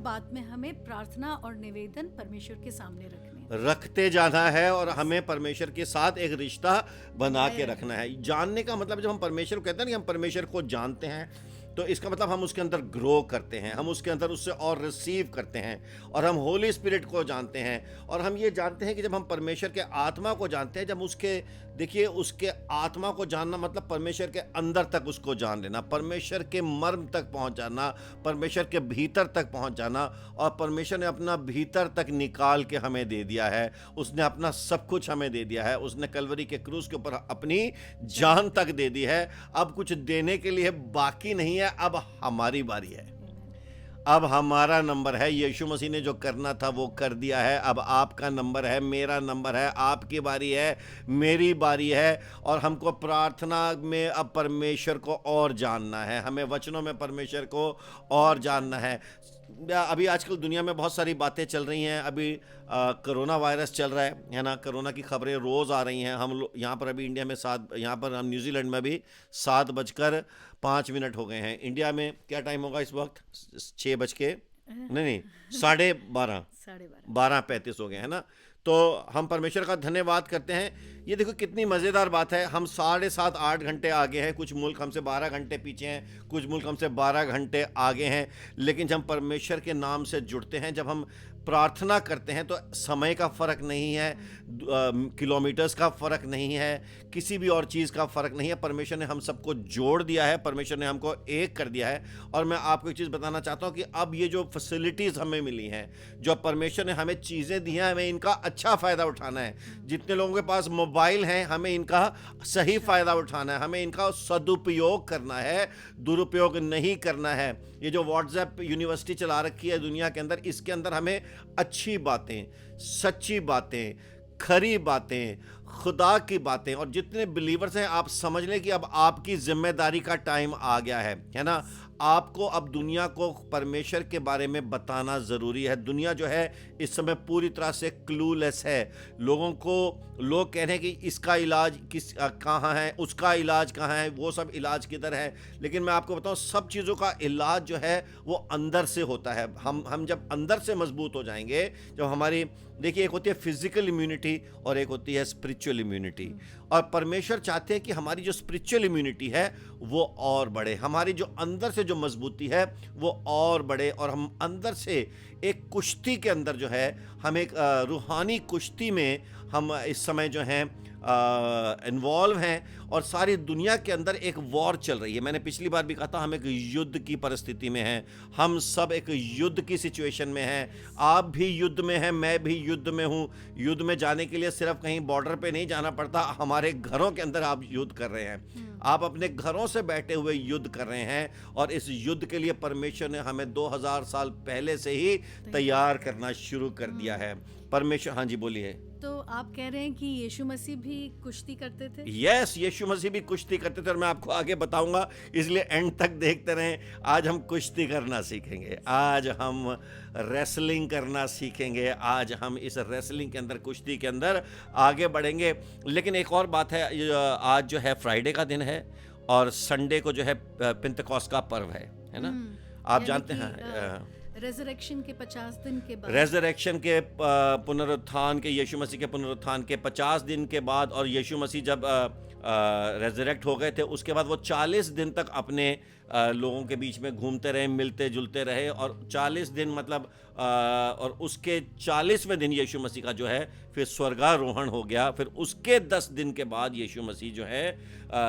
बात में हमें प्रार्थना और निवेदन परमेश्वर के सामने रखने हैं। रखते जाना है और हमें परमेश्वर के साथ एक रिश्ता बना के रखना है। जानने का मतलब, जब हम परमेश्वर को कहते हैं ना कि हम परमेश्वर को जानते हैं, तो इसका मतलब हम उसके अंदर ग्रो करते हैं, हम उसके अंदर उससे और रिसीव करते हैं, और हम होली स्पिरिट को जानते हैं। और हम ये जानते हैं कि जब हम परमेश्वर के आत्मा को जानते हैं, जब उसके, देखिए, उसके आत्मा को जानना मतलब परमेश्वर के अंदर तक उसको जान लेना, परमेश्वर के मर्म तक पहुंच जाना, परमेश्वर के भीतर तक पहुंच जाना। और परमेश्वर ने अपना भीतर तक निकाल के हमें दे दिया है, उसने अपना सब कुछ हमें दे दिया है, उसने कलवरी के क्रूस के ऊपर अपनी जान तक दे दी है। अब कुछ देने के लिए बाकी नहीं है, अब हमारी बारी है, अब हमारा नंबर है। यीशु मसीह ने जो करना था वो कर दिया है। अब आपका नंबर है, मेरा नंबर है, आपकी बारी है, मेरी बारी है। और हमको प्रार्थना में अब परमेश्वर को और जानना है, हमें वचनों में परमेश्वर को और जानना है। अभी आजकल दुनिया में बहुत सारी बातें चल रही हैं। अभी कोरोना वायरस चल रहा है ना, कोरोना की खबरें रोज़ आ रही हैं। हम लोग यहाँ पर अभी इंडिया में यहाँ पर हम न्यूजीलैंड में भी 7:05 हो गए हैं। इंडिया में क्या टाइम होगा इस वक्त? 6 बज के नहीं 12:30 12:35 हो गए, है ना। तो हम परमेश्वर का धन्यवाद करते हैं। ये देखो कितनी मज़ेदार बात है, हम 7.5-8 घंटे आगे हैं, कुछ मुल्क हमसे 12 घंटे पीछे हैं, कुछ मुल्क हमसे 12 घंटे आगे हैं। लेकिन जब हम परमेश्वर के नाम से जुड़ते हैं, जब हम प्रार्थना करते हैं, तो समय का फ़र्क नहीं है, किलोमीटर्स का फ़र्क नहीं है, किसी भी और चीज़ का फ़र्क नहीं है। परमेश्वर ने हम सबको जोड़ दिया है, परमेश्वर ने हमको एक कर दिया है। और मैं आपको एक चीज़ बताना चाहता हूँ कि अब ये जो फैसिलिटीज़ हमें मिली हैं, जो परमेश्वर ने हमें चीज़ें दी हैं, हमें इनका अच्छा फ़ायदा उठाना है। जितने लोगों के पास मोबाइल हैं, हमें इनका सही फ़ायदा उठाना है, हमें इनका सदुपयोग करना है, दुरुपयोग नहीं करना है। ये जो व्हाट्सएप यूनिवर्सिटी चला रखी है दुनिया के अंदर, इसके अंदर हमें अच्छी बातें, सच्ची बातें, खरी बातें, खुदा की बातें, और जितने बिलीवर्स हैं, आप समझ लें कि अब आपकी जिम्मेदारी का टाइम आ गया है ना। आपको अब दुनिया को परमेश्वर के बारे में बताना ज़रूरी है। दुनिया जो है इस समय पूरी तरह से क्लूलेस है। लोग कह रहे हैं कि इसका इलाज कहाँ है, उसका इलाज कहाँ है, वो सब इलाज किधर है। लेकिन मैं आपको बताऊं, सब चीज़ों का इलाज जो है वो अंदर से होता है। हम जब अंदर से मजबूत हो जाएंगे, जब हमारी, देखिए, एक होती है फिजिकल इम्यूनिटी और एक होती है स्पिरिचुअल इम्यूनिटी। और परमेश्वर चाहते हैं कि हमारी जो स्पिरिचुअल इम्यूनिटी है वो और बढ़े, हमारी जो अंदर से जो मजबूती है वो और बढ़े, और हम अंदर से एक कुश्ती के अंदर जो है, हम एक रूहानी कुश्ती में हम इस समय जो हैं इन्वॉल्व हैं। और सारी दुनिया के अंदर एक वॉर चल रही है। मैंने पिछली बार भी कहा था, हम एक युद्ध की परिस्थिति में हैं, हम सब एक युद्ध की सिचुएशन में हैं। आप भी युद्ध में हैं, मैं भी युद्ध में हूँ। युद्ध में जाने के लिए सिर्फ कहीं बॉर्डर पे नहीं जाना पड़ता, हमारे घरों के अंदर आप युद्ध कर रहे हैं, आप अपने घरों से बैठे हुए युद्ध कर रहे हैं। और इस युद्ध के लिए परमेश्वर ने हमें 2000 साल पहले से ही तैयार करना शुरू कर दिया है। परमेश्वर, हाँ जी बोलिए। तो आप कह रहे हैं कि यीशु मसीह भी कुश्ती करते थे? यस, यीशु मसीह भी कुश्ती करते थे, और मैं आपको आगे बताऊंगा, इसलिए एंड तक देखते रहें। आज हम कुश्ती करना सीखेंगे, आज हम रेसलिंग करना सीखेंगे, आज हम इस रेसलिंग के अंदर, कुश्ती के अंदर आगे बढ़ेंगे। लेकिन एक और बात है, आज जो है फ्राइडे का दिन है, और संडे को जो है पेंतेकोस्त का पर्व है ना। आप जानते हैं रेजरेक्शन के 50 दिन के बाद, रेजरेक्शन के पुनरुत्थान के, यीशु मसीह के पुनरुत्थान के 50 दिन के बाद, और यीशु मसीह जब रेजरेक्ट हो गए थे, उसके बाद वो 40 दिन तक अपने लोगों के बीच में घूमते रहे, मिलते जुलते रहे। और 40 दिन मतलब और उसके 40वें दिन यीशु मसीह का जो है फिर स्वर्गारोहण हो गया। फिर उसके 10 दिन के बाद यीशु मसीह जो है,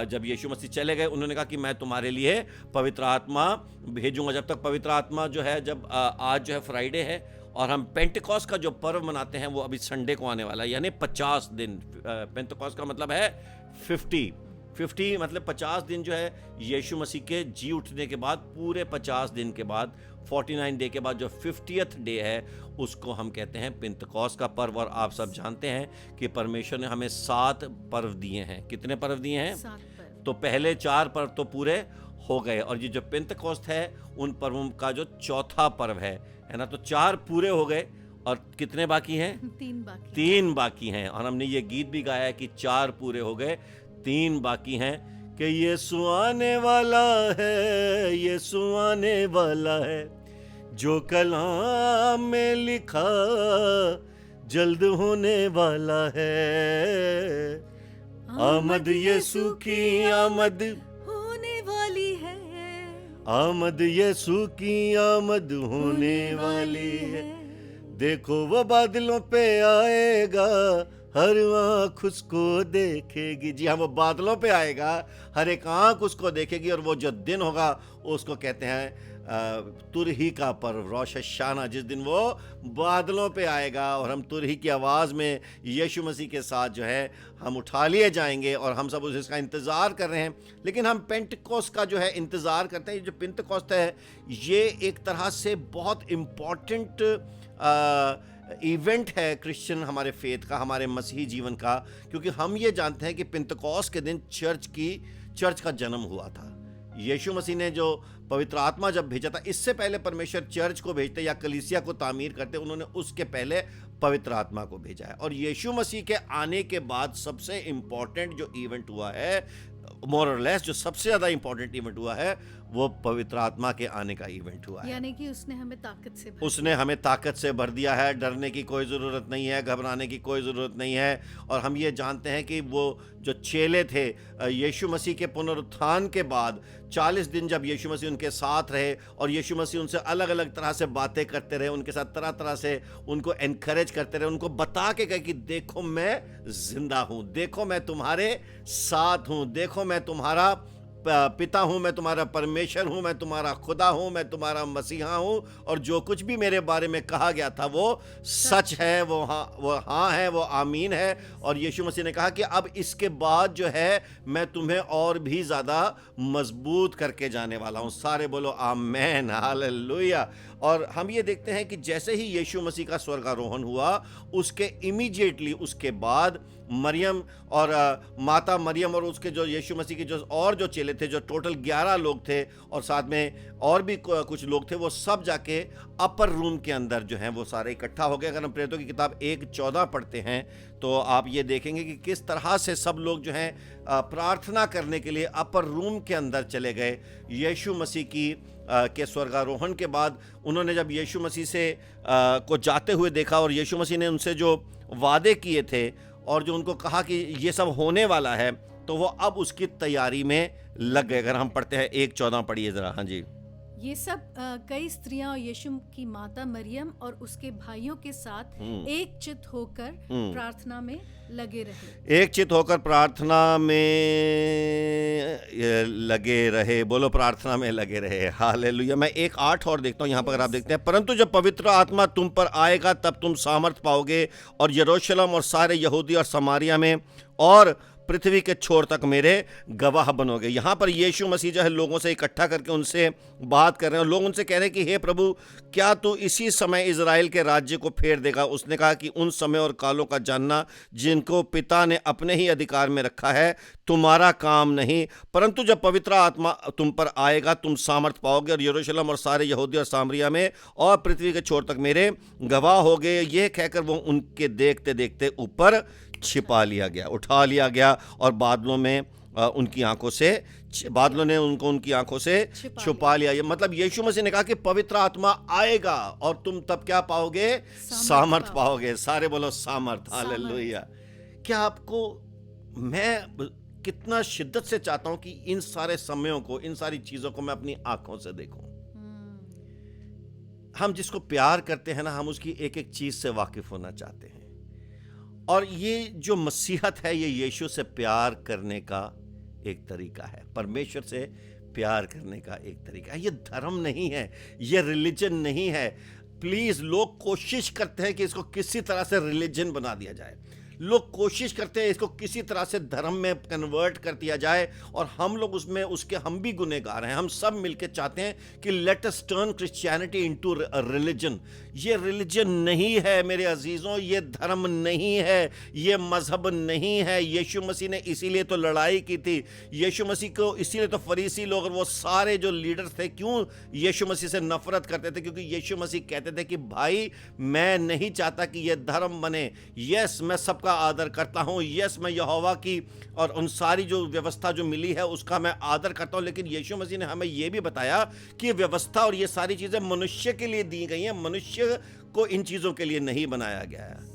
जब यीशु मसीह चले गए, उन्होंने कहा कि मैं तुम्हारे लिए पवित्र आत्मा भेजूंगा। जब तक पवित्र आत्मा जो है, जब आज जो है फ्राइडे है, और हम पेंटेकोस्त का जो पर्व मनाते हैं वो अभी संडे को आने वाला है, यानी 50 दिन। पेंटेकोस्त का मतलब है 50 मतलब 50 दिन जो है यीशु मसीह के जी उठने के बाद, पूरे 50 दिन के बाद, 49 डे के बाद जो 50th डे है, उसको हम कहते हैं पेंतेकोस्त का पर्व। और आप सब जानते हैं कि परमेश्वर ने हमें 7 पर्व दिए हैं। कितने पर्व दिए हैं? 7 पर्व। तो पहले 4 पर्व तो पूरे हो गए, और ये जो पेंतेकोस्त है, उन पर्वों का जो चौथा पर्व है ना, तो 4 पूरे हो गए, और कितने बाकी हैं? 3 बाकी हैं। और हमने ये गीत भी गाया है कि 4 पूरे हो गए, 3 बाकी हैं, कि यीशु आने वाला है, यीशु आने वाला है, जो कलाम में लिखा जल्द होने वाला है। आमद यीशु की आमद होने वाली है, आमद यीशु की आमद होने वाली है। देखो वो बादलों पे आएगा, हर आँख उसको देखेगी। जी हाँ, वो बादलों पे आएगा, हर एक आँख उसको देखेगी। और वो जो दिन होगा उसको कहते हैं तुरही का पर्व, रोश हशाना, जिस दिन वो बादलों पे आएगा और हम तुरही की आवाज़ में यीशु मसीह के साथ जो है हम उठा लिए जाएंगे। और हम सब इसका इंतज़ार कर रहे हैं। लेकिन हम पेंटकोस्ट का जो है इंतज़ार करते हैं। ये जो पेंटकोस्ट है ये एक तरह से बहुत इम्पॉर्टेंट इवेंट है क्रिश्चियन हमारे फेथ का, हमारे मसीही जीवन का, क्योंकि हम ये जानते हैं कि पेंटकोस्ट के दिन चर्च का जन्म हुआ था। यीशु मसीह ने जो पवित्र आत्मा जब भेजा था, इससे पहले परमेश्वर चर्च को भेजते या कलीसिया को तामीर करते, उन्होंने उसके पहले पवित्र आत्मा को भेजा है। और यीशु मसीह के आने के बाद सबसे इंपॉर्टेंट जो इवेंट हुआ है, मोर और लेस जो सबसे ज़्यादा इंपॉर्टेंट इवेंट हुआ है, वो पवित्र आत्मा के आने का इवेंट हुआ है। यानी कि उसने हमें ताकत से भर दिया है। डरने की कोई ज़रूरत नहीं है, घबराने की कोई ज़रूरत नहीं है। और हम ये जानते हैं कि वो जो चेले थे यीशु मसीह के पुनरुत्थान के बाद 40 दिन जब यीशु मसीह उनके साथ रहे और यीशु मसीह उनसे अलग अलग तरह से बातें करते रहे, उनके साथ तरह तरह से उनको एनकरेज करते रहे, उनको बता के कहे कि देखो मैं जिंदा हूँ, देखो मैं तुम्हारे साथ हूँ, देखो मैं तुम्हारा पिता हूँ, मैं तुम्हारा परमेश्वर हूँ, मैं तुम्हारा खुदा हूँ, मैं तुम्हारा मसीहा हूँ। और जो कुछ भी मेरे बारे में कहा गया था वो सच है, वो हाँ है, वो आमीन है। और यीशु मसीह ने कहा कि अब इसके बाद जो है मैं तुम्हें और भी ज़्यादा मजबूत करके जाने वाला हूँ। सारे बोलो आमेन, हालेलुया। और हम ये देखते हैं कि जैसे ही यीशु मसीह का स्वर्गारोहण हुआ, उसके इमीडिएटली उसके बाद मरियम और माता मरियम और उसके जो यीशु मसीह के जो चेले थे, जो टोटल 11 लोग थे और साथ में और भी कुछ लोग थे, वो सब जाके अपर रूम के अंदर जो हैं वो सारे इकट्ठा हो गए। अगर हम प्रेरितों की किताब 1:14 पढ़ते हैं तो आप ये देखेंगे कि किस तरह से सब लोग जो हैं प्रार्थना करने के लिए अपर रूम के अंदर चले गए। यीशु मसीह के स्वर्गारोहण के बाद उन्होंने जब यीशु मसीह से को जाते हुए देखा और यीशु मसीह ने उनसे जो वादे किए थे और जो उनको कहा कि ये सब होने वाला है, तो वो अब उसकी तैयारी में लग गए। अगर हम पढ़ते हैं 1:14 पढ़िए जरा। हाँ जी। ये सब कई स्त्रियां और यीशु की माता मरियम और उसके भाइयों के साथ एक चित होकर प्रार्थना में लगे रहे। एक चित होकर प्रार्थना में लगे रहे। बोलो प्रार्थना में लगे रहे। हालेलुया। मैं 1:8 और देखता हूँ यहाँ पर। अगर आप देखते हैं, परंतु जब पवित्र आत्मा तुम पर आएगा तब तुम सामर्थ पाओगे और यरूशलेम और सारे यहूदी और समारिया में और पृथ्वी के छोर तक मेरे गवाह बनोगे। यहाँ पर यीशु मसीह जो है लोगों से इकट्ठा करके उनसे बात कर रहे हैं और लोग उनसे कह रहे हैं कि हे प्रभु, क्या तू इसी समय इजराइल के राज्य को फेर देगा? उसने कहा कि उन समय और कालों का जानना जिनको पिता ने अपने ही अधिकार में रखा है तुम्हारा काम नहीं, परंतु जब पवित्र आत्मा तुम पर आएगा तुम सामर्थ पाओगे और यरूशलेम और सारे यहूदी और सामरिया में और पृथ्वी के छोर तक मेरे गवाह होगे। यह कहकर वो उनके देखते देखते ऊपर छिपा लिया गया, उठा लिया गया और बादलों में उनकी आंखों से, बादलों ने उनको उनकी आंखों से छुपा लिया। ये मतलब यीशु मसीह ने कहा कि पवित्र आत्मा आएगा और तुम तब क्या पाओगे? सामर्थ पाओगे। सारे बोलो सामर्थ। हालेलुया। क्या आपको, मैं कितना शिद्दत से चाहता हूं कि इन सारे समयों को, इन सारी चीजों को मैं अपनी आंखों से देखूं। हम जिसको प्यार करते हैं ना, हम उसकी एक एक चीज से वाकिफ होना चाहते हैं। और ये जो मसीहत है, ये यीशु से प्यार करने का एक तरीका है, परमेश्वर से प्यार करने का एक तरीका है। ये धर्म नहीं है, ये रिलीजन नहीं है। प्लीज, लोग कोशिश करते हैं कि इसको किसी तरह से रिलीजन बना दिया जाए। लोग कोशिश करते हैं इसको किसी तरह से धर्म में कन्वर्ट कर दिया जाए और हम लोग उसमें उसके हम भी गुनहगार हैं। हम सब मिलकर चाहते हैं कि let us turn Christianity into religion. ये रिलीजन नहीं है मेरे अजीजों, ये धर्म नहीं है, ये मजहब नहीं है। यीशु मसीह ने इसीलिए तो लड़ाई की थी। यीशु मसीह को इसीलिए तो फरीसी लोग और वो सारे जो लीडर्स थे क्यों यीशु मसीह से नफरत करते थे? क्योंकि यीशु मसीह कहते थे कि भाई, मैं नहीं चाहता कि ये धर्म बने। यस, मैं सबका का आदर करता हूँ, यस मैं यहोवा की और उन सारी जो व्यवस्था जो मिली है उसका मैं आदर करता हूँ, लेकिन यीशु मसीह ने हमें ये भी बताया कि ये व्यवस्था और ये सारी चीज़ें मनुष्य के लिए दी गई हैं, मनुष्य को इन चीज़ों के लिए नहीं बनाया गया है।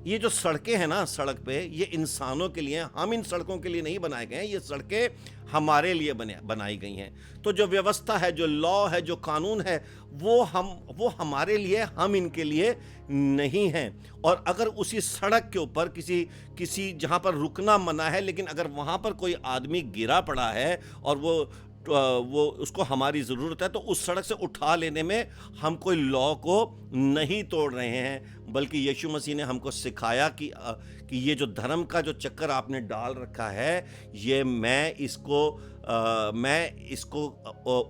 ये जो सड़कें हैं ना सड़क पे, ये इंसानों के लिए, हम इन सड़कों के लिए नहीं बनाए गए हैं, ये सड़कें हमारे लिए बनाई गई हैं। तो जो व्यवस्था है, जो लॉ है, जो कानून है, वो हमारे लिए, हम इनके लिए नहीं हैं। और अगर उसी सड़क के ऊपर किसी जहाँ पर रुकना मना है, लेकिन अगर वहाँ पर कोई आदमी गिरा पड़ा है और वो उसको हमारी ज़रूरत है, तो उस सड़क से उठा लेने में हम कोई लॉ को नहीं तोड़ रहे हैं, बल्कि यीशु मसीह ने हमको सिखाया कि ये जो धर्म का जो चक्कर आपने डाल रखा है, ये मैं इसको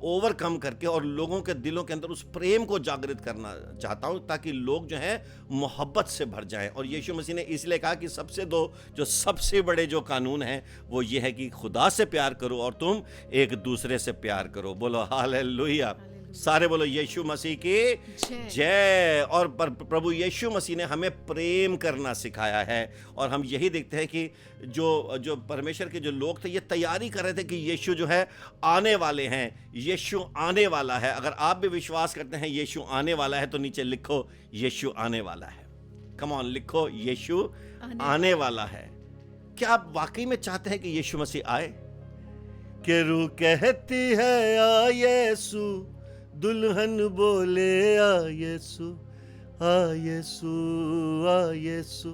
ओवरकम करके और लोगों के दिलों के अंदर उस प्रेम को जागृत करना चाहता हूँ, ताकि लोग जो हैं मोहब्बत से भर जाएं। और यीशु मसीह ने इसलिए कहा कि सबसे बड़े जो कानून हैं वो ये है कि खुदा से प्यार करो और तुम एक दूसरे से प्यार करो। बोलो हालेलुया, सारे बोलो यीशु मसीह की जय। और प्रभु यीशु मसीह ने हमें प्रेम करना सिखाया है, और हम यही देखते हैं कि जो परमेश्वर के जो लोग थे, ये तैयारी कर रहे थे कि यीशु जो है आने वाले हैं, यीशु आने वाला है। अगर आप भी विश्वास करते हैं यीशु आने वाला है, तो नीचे लिखो यीशु आने वाला है। कम ऑन, लिखो यीशु आने वाला है। क्या आप वाकई में चाहते हैं कि यीशु मसीह आए? कि रूह कहती है आ यीशु, दुल्हन बोले आ यीशु, आ यीशु, आ यीशु,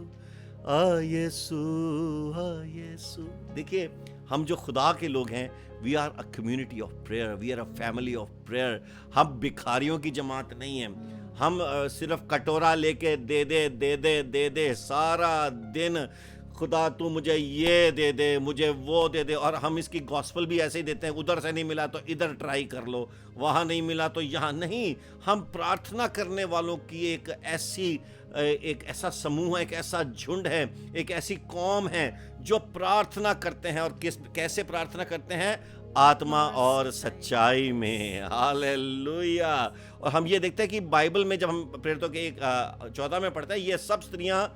आ यीशु, आ यीशु। देखिए, हम जो खुदा के लोग हैं, we are a community of prayer, we are a family of prayer. हम भिखारियों की जमात नहीं हैं। हम सिर्फ कटोरा लेके दे दे सारा दिन, खुदा तू मुझे ये दे दे, मुझे वो दे दे। और हम इसकी गॉस्पल भी ऐसे ही देते हैं, उधर से नहीं मिला तो इधर ट्राई कर लो, वहाँ नहीं मिला तो यहाँ नहीं। हम प्रार्थना करने वालों की एक ऐसा समूह है, एक ऐसा झुंड है, एक ऐसी कौम है जो प्रार्थना करते हैं। और कैसे प्रार्थना करते हैं? आत्मा और सच्चाई में। हालेलुया। और हम ये देखते हैं कि बाइबल में जब हम प्रेरितों के 14 में पढ़ते हैं, ये सब स्त्रियां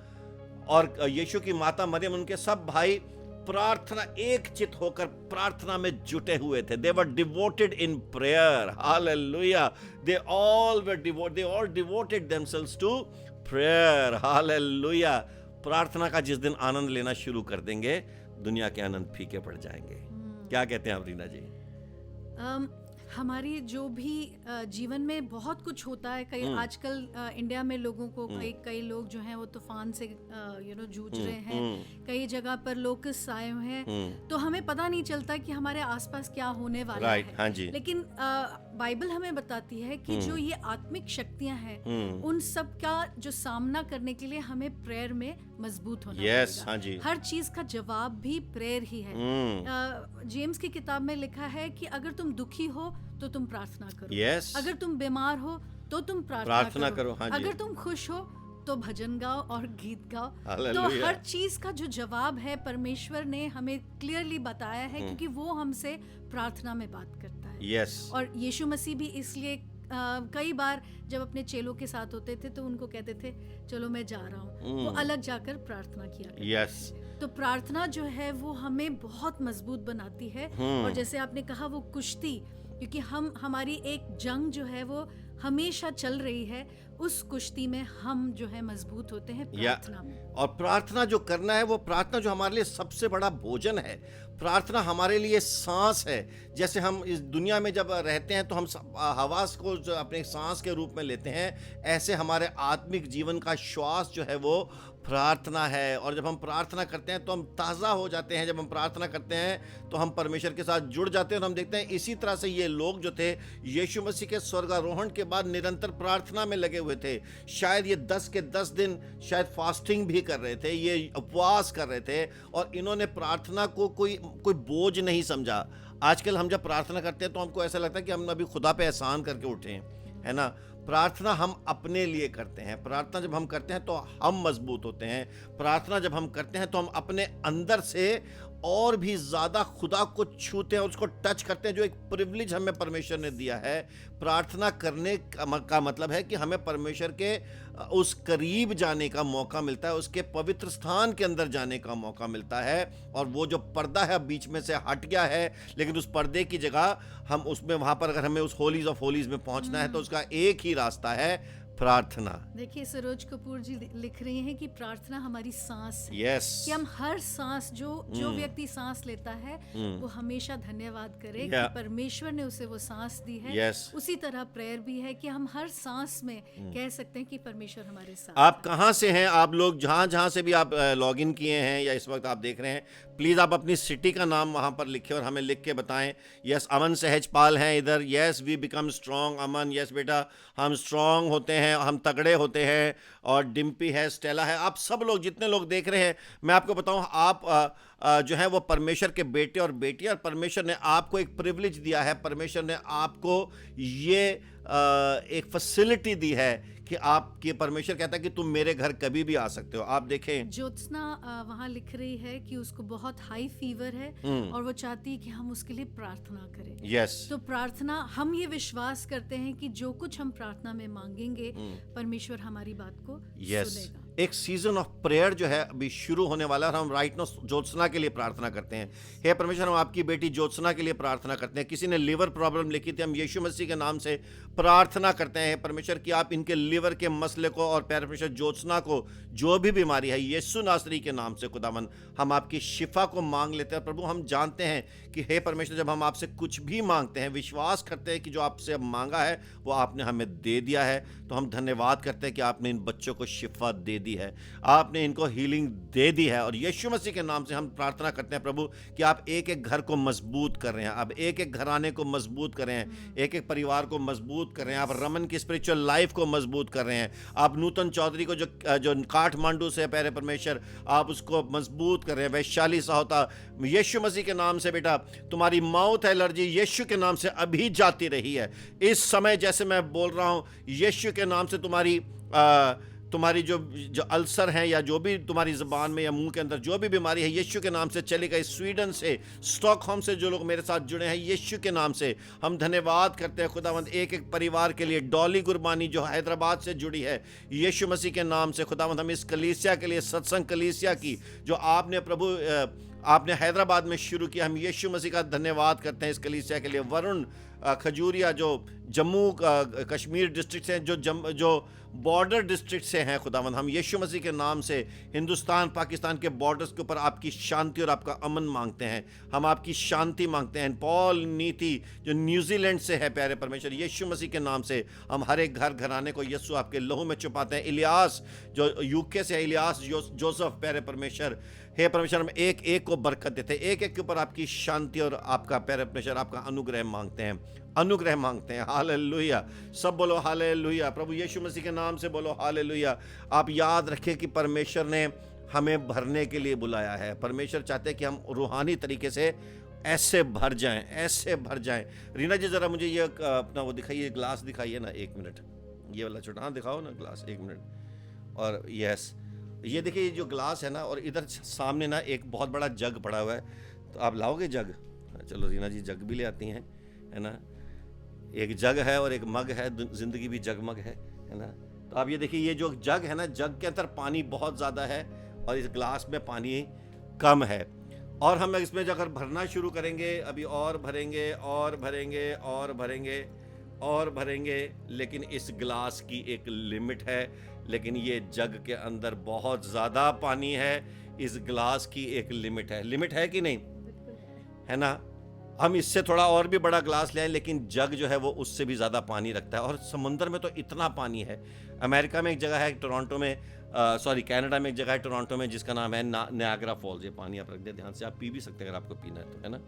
और यीशु की माता मरियम, उनके सब भाई प्रार्थना, एक चित होकर प्रार्थना में जुटे हुए थे। They were devoted in prayer. Hallelujah. They all devoted themselves to prayer. Hallelujah. प्रार्थना का जिस दिन आनंद लेना शुरू कर देंगे, दुनिया के आनंद फीके पड़ जाएंगे। क्या कहते हैं आप रीना जी? हमारी जो भी जीवन में बहुत कुछ होता है। कई आजकल इंडिया में लोगों को कई लोग जो हैं वो तूफान से जूझ रहे हैं, कई जगह पर लोकस्ट आए हुए हैं, तो हमें पता नहीं चलता कि हमारे आसपास क्या होने वाला है। हाँ जी। लेकिन बाइबल हमें बताती है कि जो ये आत्मिक शक्तियां हैं, उन सब का जो सामना करने के लिए हमें प्रेयर में मजबूत होना पड़ेगा। हाँ जी। हर चीज का जवाब भी प्रेयर ही है। जेम्स की किताब में लिखा है कि अगर तुम दुखी हो तो तुम प्रार्थना करो। अगर तुम बीमार हो तो तुम प्रार्थना करो। हाँ जी। अगर तुम खुश हो तो भजन गाओ और गीत गाओ। तो हर चीज का जो जवाब है परमेश्वर ने हमें क्लियरली बताया है, क्योंकि वो हमसे प्रार्थना में बात करता है। और यीशु मसीह भी इसलिए कई बार जब अपने चेलों के साथ होते थे तो उनको कहते थे चलो मैं जा रहा हूँ, वो अलग जाकर प्रार्थना किया करते थे। तो प्रार्थना जो है वो हमें बहुत मजबूत बनाती है। और जैसे आपने कहा वो कुश्ती, क्योंकि हमारी एक जंग जो है वो हमेशा चल रही है, उस कुश्ती में हम जो है मजबूत होते हैं प्रार्थना में। और प्रार्थना जो करना है, वो प्रार्थना जो हमारे लिए सबसे बड़ा भोजन है। प्रार्थना हमारे लिए सांस है। जैसे हम इस दुनिया में जब रहते हैं तो हम हवा को जो अपने सांस के रूप में लेते हैं, ऐसे हमारे आत्मिक जीवन का श्वास जो है वो प्रार्थना है। और जब हम प्रार्थना करते हैं तो हम ताज़ा हो जाते हैं। जब हम प्रार्थना करते हैं तो हम परमेश्वर के साथ जुड़ जाते हैं। और हम देखते हैं इसी तरह से ये लोग जो थे, यीशु मसीह के स्वर्गारोहण के बाद निरंतर प्रार्थना में लगे हुए थे। शायद ये 10 के 10 दिन शायद फास्टिंग भी कर रहे थे, ये उपवास कर रहे थे, और इन्होंने प्रार्थना को कोई बोझ नहीं समझा। आजकल हम जब प्रार्थना करते हैं तो हमको ऐसा लगता है कि हम अभी खुदा पे एहसान करके उठे हैं, है ना। प्रार्थना हम अपने लिए करते हैं। प्रार्थना जब हम करते हैं तो हम मजबूत होते हैं। प्रार्थना जब हम करते हैं तो हम अपने अंदर से और भी ज़्यादा खुदा को छूते हैं, उसको टच करते हैं, जो एक प्रिविलेज हमें परमेश्वर ने दिया है। प्रार्थना करने का मतलब है कि हमें परमेश्वर के उस करीब जाने का मौका मिलता है, उसके पवित्र स्थान के अंदर जाने का मौका मिलता है। और वो जो पर्दा है बीच में से हट गया है, लेकिन उस पर्दे की जगह हम उसमें, वहाँ पर अगर हमें उस होलीज ऑफ होलीज में पहुँचना है तो उसका एक ही रास्ता है, प्रार्थना। देखिए सरोज कपूर जी लिख रही हैं कि प्रार्थना हमारी सांस है। यस, कि हम हर सांस जो व्यक्ति सांस लेता है वो हमेशा धन्यवाद करे कि परमेश्वर ने उसे वो सांस दी है। उसी तरह प्रेयर भी है कि हम हर सांस में कह सकते हैं कि परमेश्वर हमारे साथ। आप कहाँ से हैं? आप लोग जहाँ से भी आप लॉग इन किए हैं या इस वक्त आप देख रहे हैं, प्लीज़ आप अपनी सिटी का नाम वहाँ पर लिखें और हमें लिख के बताएं। यस, अमन सहजपाल हैं इधर। Yes, we become strong. Aman, yes बेटा, हम स्ट्रॉन्ग होते हैं, हम तगड़े होते हैं। और डिम्पी है, स्टेला है, आप सब लोग जितने लोग देख रहे हैं, मैं आपको बताऊं, आप जो है वो परमेश्वर के बेटे और बेटियां, और परमेश्वर ने आपको एक प्रिविलेज दिया है। परमेश्वर ने आपको ये एक फैसिलिटी दी है कि आपके, परमेश्वर कहता है कि तुम मेरे घर कभी भी आ सकते हो। आप देखें, ज्योत्सना वहाँ लिख रही है कि उसको बहुत हाई फीवर है और वो चाहती है कि हम उसके लिए प्रार्थना करें। यस, तो प्रार्थना, हम ये विश्वास करते हैं कि जो कुछ हम प्रार्थना में मांगेंगे परमेश्वर हमारी बात को सुनेगा। एक सीजन ऑफ प्रेयर जो है अभी शुरू होने वाला है, और हम राइट नो ज्योत्सना के लिए प्रार्थना करते हैं। हे परमेश्वर, हम आपकी बेटी ज्योत्सना के लिए प्रार्थना करते हैं। किसी ने लिवर प्रॉब्लम लिखी थी, हम यीशु मसीह के नाम से प्रार्थना करते हैं परमेश्वर कि आप इनके लिवर के मसले को और परमेश्वर ज्योत्सना को, जो भी बीमारी है, यीशु नासरी के नाम से खुदावन हम आपकी शिफा को मांग लेते हैं। प्रभु, हम जानते हैं कि हे परमेश्वर, जब हम आपसे कुछ भी मांगते हैं, विश्वास करते हैं कि जो आपसे मांगा है वो आपने हमें दे दिया है। तो हम धन्यवाद करते हैं कि आपने इन बच्चों को शिफा दे दी है, आपने इनको हीलिंग दे दी है। और यीशु मसीह के नाम से हम प्रार्थना करते हैं प्रभु कि आप एक एक घर को मजबूत कर रहे हैं, आप एक एक घराने को मजबूत कर रहे हैं, एक एक परिवार को मजबूत कर रहे हैं, आप रमन की स्पिरिचुअल लाइफ को मजबूत कर रहे हैं। आप नूतन चौधरी को जो काठमांडू से, प्यारे परमेश्वर, आप उसको मजबूत कर रहे हैं। वैशाली साहोता, यीशु मसीह के नाम से बेटा, तुम्हारी माउथ एलर्जी यीशु के नाम से अभी जाती रही है। इस समय जैसे मैं बोल रहा हूं, यीशु के नाम से तुम्हारी जो अल्सर हैं या जो भी तुम्हारी ज़बान में या मुंह के अंदर जो भी बीमारी है, यीशु के नाम से चली गई। स्वीडन से, स्टॉकहोम से जो लोग मेरे साथ जुड़े हैं, यीशु के नाम से हम धन्यवाद करते हैं खुदावंद एक एक परिवार के लिए। डॉली गुरबानी जो हैदराबाद से जुड़ी है, यीशु मसीह के नाम से खुदावंद हम इस कलीसिया के लिए, सत्संग कलीसिया की जो आपने प्रभु आपने हैदराबाद में शुरू किया, हम यीशु मसीह का धन्यवाद करते हैं इस कलीसिया के लिए। वरुण खजूरिया जो जम्मू कश्मीर डिस्ट्रिक्ट से, जो बॉर्डर डिस्ट्रिक्ट से हैं, खुदावंद हम यीशु मसीह के नाम से हिंदुस्तान पाकिस्तान के बॉर्डर्स के ऊपर आपकी शांति और आपका अमन मांगते हैं। हम आपकी शांति मांगते हैं। पॉल नीति जो न्यूजीलैंड से है, प्यारे परमेश्वर, यीशु मसीह के नाम से हम हर एक घर घराने को यीशु आपके लहू में छुपाते हैं। इलियास जो यूके से है, इलियास जोसेफ, प्यारे परमेश्वर, हे परमेश्वर, हम एक एक को बरकत देते हैं, एक एक के ऊपर आपकी शांति और आपका, प्यारे परमेश्वर, आपका अनुग्रह मांगते हैं, अनुग्रह मांगते हैं। हालेलुया, सब बोलो हालेलुया। प्रभु यीशु मसीह के नाम से बोलो हालेलुया। आप याद रखें कि परमेश्वर ने हमें भरने के लिए बुलाया है। परमेश्वर चाहते हैं कि हम रूहानी तरीके से ऐसे भर जाएं, ऐसे भर जाएं। रीना जी ज़रा मुझे ये अपना वो दिखाइए, ग्लास दिखाइए ना, एक मिनट, ये वाला छोटा, हाँ दिखाओ ना ग्लास, एक मिनट। और यस, ये देखिए, ये जो ग्लास है ना, और इधर सामने ना एक बहुत बड़ा जग पड़ा हुआ है, तो आप लाओगे जग? चलो रीना जी जग भी ले आती हैं, है ना। एक जग है और एक मग है, जिंदगी भी जगमग है ना। तो आप ये देखिए, ये जो जग है ना, जग के अंदर पानी बहुत ज़्यादा है और इस ग्लास में पानी कम है। और हम इसमें अगर भरना शुरू करेंगे, अभी और भरेंगे और भरेंगे और भरेंगे और भरेंगे, लेकिन इस ग्लास की एक लिमिट है। लेकिन ये जग के अंदर बहुत ज़्यादा पानी है, इस ग्लास की एक लिमिट है। लिमिट है कि नहीं, है ना। हम इससे थोड़ा और भी बड़ा ग्लास ले आए, लेकिन जग जो है वो उससे भी ज़्यादा पानी रखता है। और समुंदर में तो इतना पानी है। अमेरिका में एक जगह है, टोरंटो में, कनाडा में एक जगह है टोरंटो में, जिसका नाम है नायग्रा फॉल्स। ये पानी आप रख दे ध्यान से, आप पी भी सकते हैं अगर आपको पीना है तो, है ना।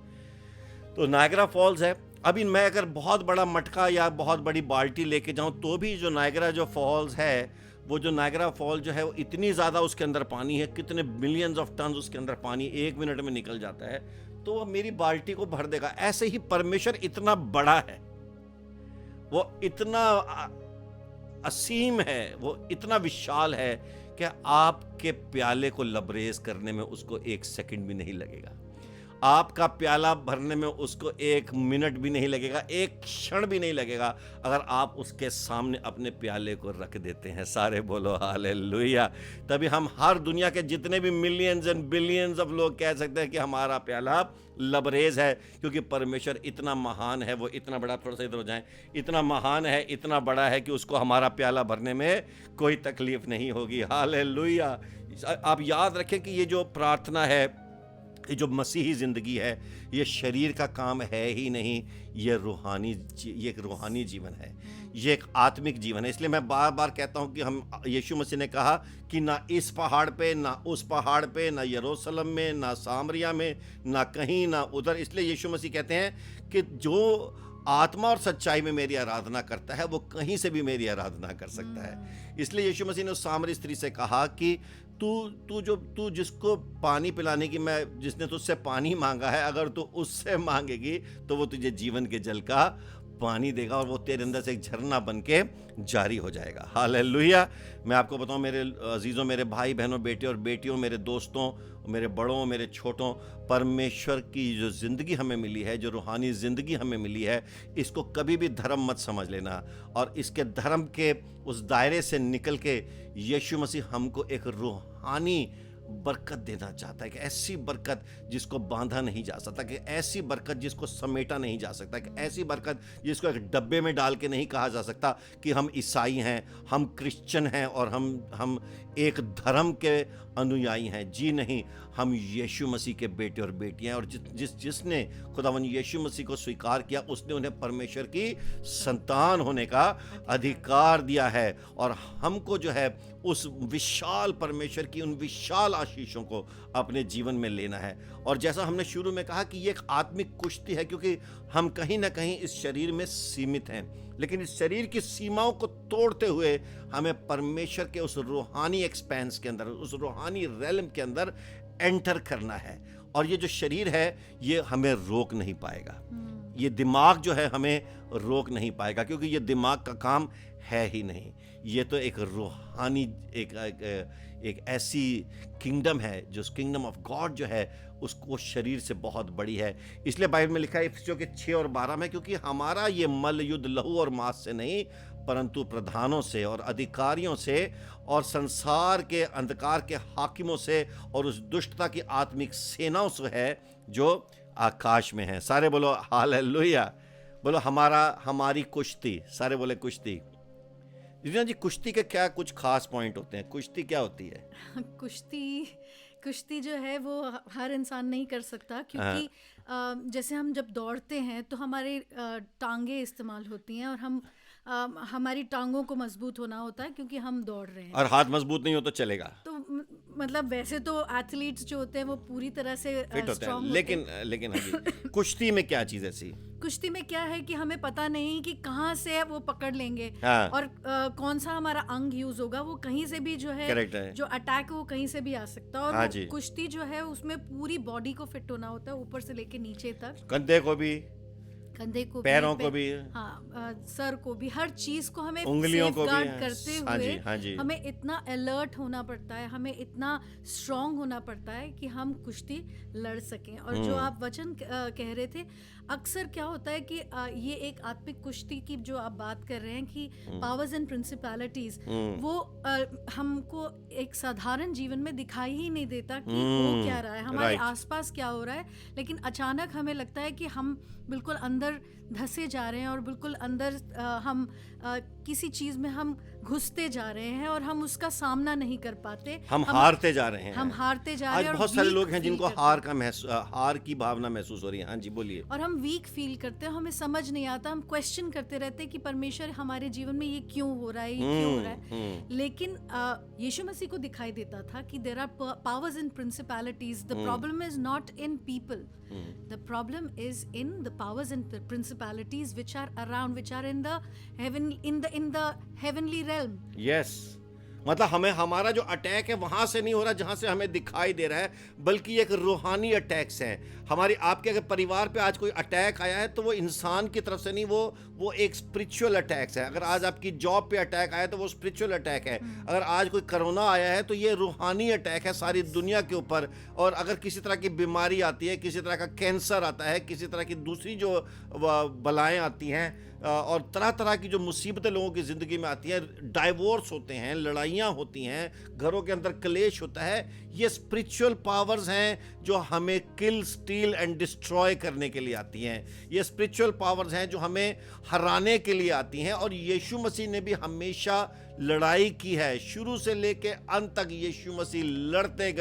तो नायग्रा फॉल्स है। अभी मैं अगर बहुत बड़ा मटका या बहुत बड़ी बाल्टी लेके जाऊं तो भी जो नायग्रा जो फॉल्स है, वो जो नायग्रा फॉल जो है वो इतनी ज़्यादा उसके अंदर पानी है, कितने मिलियंस ऑफ टन उसके अंदर पानी 1 मिनट में निकल जाता है, तो वो मेरी बाल्टी को भर देगा। ऐसे ही परमेश्वर इतना बड़ा है, वो इतना असीम है, वो इतना विशाल है कि आपके प्याले को लबरेज करने में उसको 1 सेकंड भी नहीं लगेगा। आपका प्याला भरने में उसको 1 मिनट भी नहीं लगेगा, 1 क्षण भी नहीं लगेगा अगर आप उसके सामने अपने प्याले को रख देते हैं। सारे बोलो हालेलुया। तभी हम हर दुनिया के जितने भी मिलियंस एंड बिलियंस ऑफ लोग कह सकते हैं कि हमारा प्याला लबरेज है, क्योंकि परमेश्वर इतना महान है, वो इतना बड़ा, थोड़ा सा इधर हो जाएं, इतना महान है, इतना बड़ा है कि उसको हमारा प्याला भरने में कोई तकलीफ नहीं होगी। हालेलुया। आप याद रखें कि ये जो प्रार्थना है, ये जो मसीही ज़िंदगी है, ये शरीर का काम है ही नहीं, ये एक रूहानी जीवन है, ये एक आत्मिक जीवन है। इसलिए मैं बार बार कहता हूँ कि हम, यीशु मसीह ने कहा कि ना इस पहाड़ पे, ना उस पहाड़ पे, ना यरूशलेम में, ना सामरिया में, ना कहीं, ना उधर। इसलिए यीशु मसीह कहते हैं कि जो आत्मा और सच्चाई में मेरी आराधना करता है वो कहीं से भी मेरी आराधना कर सकता है। इसलिए यीशु मसीह ने उस सामरी स्त्री से कहा कि तू जिसको पानी पिलाने की, जिसने तुझसे पानी मांगा है, अगर तू उससे मांगेगी तो वो तुझे जीवन के जल का पानी देगा और वो तेरे अंदर से एक झरना बन के जारी हो जाएगा। हालेलुया। मैं आपको बताऊं मेरे अजीज़ों, मेरे भाई बहनों, बेटे और बेटियों, मेरे दोस्तों, मेरे बड़ों, मेरे छोटों, परमेश्वर की जो ज़िंदगी हमें मिली है, जो रूहानी ज़िंदगी हमें मिली है, इसको कभी भी धर्म मत समझ लेना। और इसके धर्म के उस दायरे से निकल के यीशु मसीह हमको एक रूहानी बरकत देना चाहता है, कि ऐसी बरकत जिसको बांधा नहीं जा सकता, कि ऐसी बरकत जिसको समेटा नहीं जा सकता, कि ऐसी बरकत जिसको एक डब्बे में डाल के नहीं कहा जा सकता कि हम ईसाई हैं, हम क्रिश्चियन हैं और हम एक धर्म के अनुयायी हैं। जी नहीं, हम यीशु मसीह के बेटे और बेटियां हैं, और जिसने खुदावन यीशु मसीह को स्वीकार किया, उसने उन्हें परमेश्वर की संतान होने का अधिकार दिया है। और हमको जो है उस विशाल परमेश्वर की उन विशाल आशीषों को अपने जीवन में लेना है। और जैसा हमने शुरू में कहा कि ये एक आत्मिक कुश्ती है, क्योंकि हम कहीं ना कहीं इस शरीर में सीमित हैं, लेकिन इस शरीर की सीमाओं को तोड़ते हुए हमें परमेश्वर के उस रूहानी एक्सपेंस के अंदर, उस रूहानी रेलम के अंदर एंटर करना है। और ये जो शरीर है ये हमें रोक नहीं पाएगा, ये दिमाग जो है हमें रोक नहीं पाएगा, क्योंकि ये दिमाग का काम है ही नहीं। ये तो एक रूहानी एक ऐसी किंगडम है, जो किंगडम ऑफ गॉड जो है उसको शरीर से बहुत बड़ी है। इसलिए बाइबल में लिखा है इफिसियों के 6 और 12 में, क्योंकि हमारा ये मल्ल युद्ध लहू और मांस से नहीं, परंतु प्रधानों से और अधिकारियों से और संसार के अंधकार के हाकिमों से और उस दुष्टता की आत्मिक सेनाओं से है जो आकाश में है। सारे बोलो हालेलुया। बोलो हमारी कुश्ती। सारे बोले कुश्ती। जी, कुश्ती के क्या कुछ खास पॉइंट होते हैं? कुश्ती क्या होती है? कुश्ती जो है वो हर इंसान नहीं कर सकता, क्योंकि जैसे हम जब दौड़ते हैं तो हमारे टांगे इस्तेमाल होती हैं, और हमारी टांगों को मजबूत होना होता है क्योंकि हम दौड़ रहे हैं। और हाथ मजबूत नहीं हो तो चलेगा। तो मतलब वैसे तो एथलीट्स जो होते हैं वो पूरी तरह से फिट होते हैं, लेकिन हाँ कुश्ती में क्या चीज ऐसी? कुश्ती में क्या है कि हमें पता नहीं कि कहाँ से वो पकड़ लेंगे, हाँ। और कौन सा हमारा अंग यूज होगा, वो कहीं से भी जो है जो अटैक वो कहीं से भी आ सकता है। और हाँ कुश्ती जो है उसमें पूरी बॉडी को फिट होना होता है, ऊपर से लेके नीचे तक, कंधे को भी, पैरों को भी, हाँ, सर को भी, हर चीज को हमें उंगलियों को भी करते हुए हमें इतना अलर्ट होना पड़ता है, हमें इतना स्ट्रांग होना पड़ता है कि हम कुश्ती लड़ सकें। और जो आप वचन कह रहे थे, अक्सर क्या होता है कि ये एक आत्मिक कुश्ती की जो आप बात कर रहे हैं कि पावर्स एंड प्रिंसिपैलिटीज, वो हमको एक साधारण जीवन में दिखाई ही नहीं देता कि हो क्या रहा है, हमारे आसपास क्या हो रहा है, लेकिन अचानक हमें लगता है कि हम बिल्कुल अंदर धंसे जा रहे हैं और बिल्कुल अंदर हम किसी चीज में हम घुसते जा रहे हैं और हम उसका सामना नहीं कर पाते, हम हारते जा रहे हैं। हम हारते जा रहे हैं। आज बहुत सारे लोग हैं जिनको हार की भावना महसूस हो रही है। हाँ जी, बोलिए। और हम वीक फील करते हैं, हमें समझ नहीं आता, हम क्वेश्चन करते रहते हैं कि परमेश्वर हमारे जीवन में ये क्यों हो रहा है, ये क्यों हो रहा है। लेकिन यीशु मसीह को दिखाई देता था कि there are powers and principalities, the problem is not in people, the problem is in the powers and the principalities which are around, which are in the heavenly realm. Yes. मतलब हमें हमारा जो अटैक है वहां से नहीं हो रहा जहां से हमें दिखाई दे रहा है, बल्कि एक रूहानी अटैक्स हैं। हमारी आपके अगर परिवार पे आज कोई अटैक आया है तो वो इंसान की तरफ से नहीं, वो एक स्पिरिचुअल अटैक्स है। अगर आज आपकी जॉब पे अटैक आया तो वो स्पिरिचुअल अटैक है। अगर आज कोई कोरोना आया है तो ये रूहानी अटैक है सारी दुनिया के ऊपर। और अगर किसी तरह की बीमारी आती है, किसी तरह का कैंसर आता है, किसी तरह की दूसरी जो बलाएं आती हैं और तरह तरह की जो मुसीबतें लोगों की ज़िंदगी में आती हैं, डाइवोर्स होते हैं, लड़ाइयाँ होती हैं, घरों के अंदर क्लेश होता है, ये स्पिरिचुअल पावर्स हैं जो हमें किल, स्टील एंड डिस्ट्रॉय करने के लिए आती हैं। ये स्पिरिचुअल पावर्स हैं जो हमें हराने के लिए आती हैं। और यीशु मसीह ने भी हमेशा लड़ाई की है, शुरू से लेके अंत तक यीशु मसीह लड़ते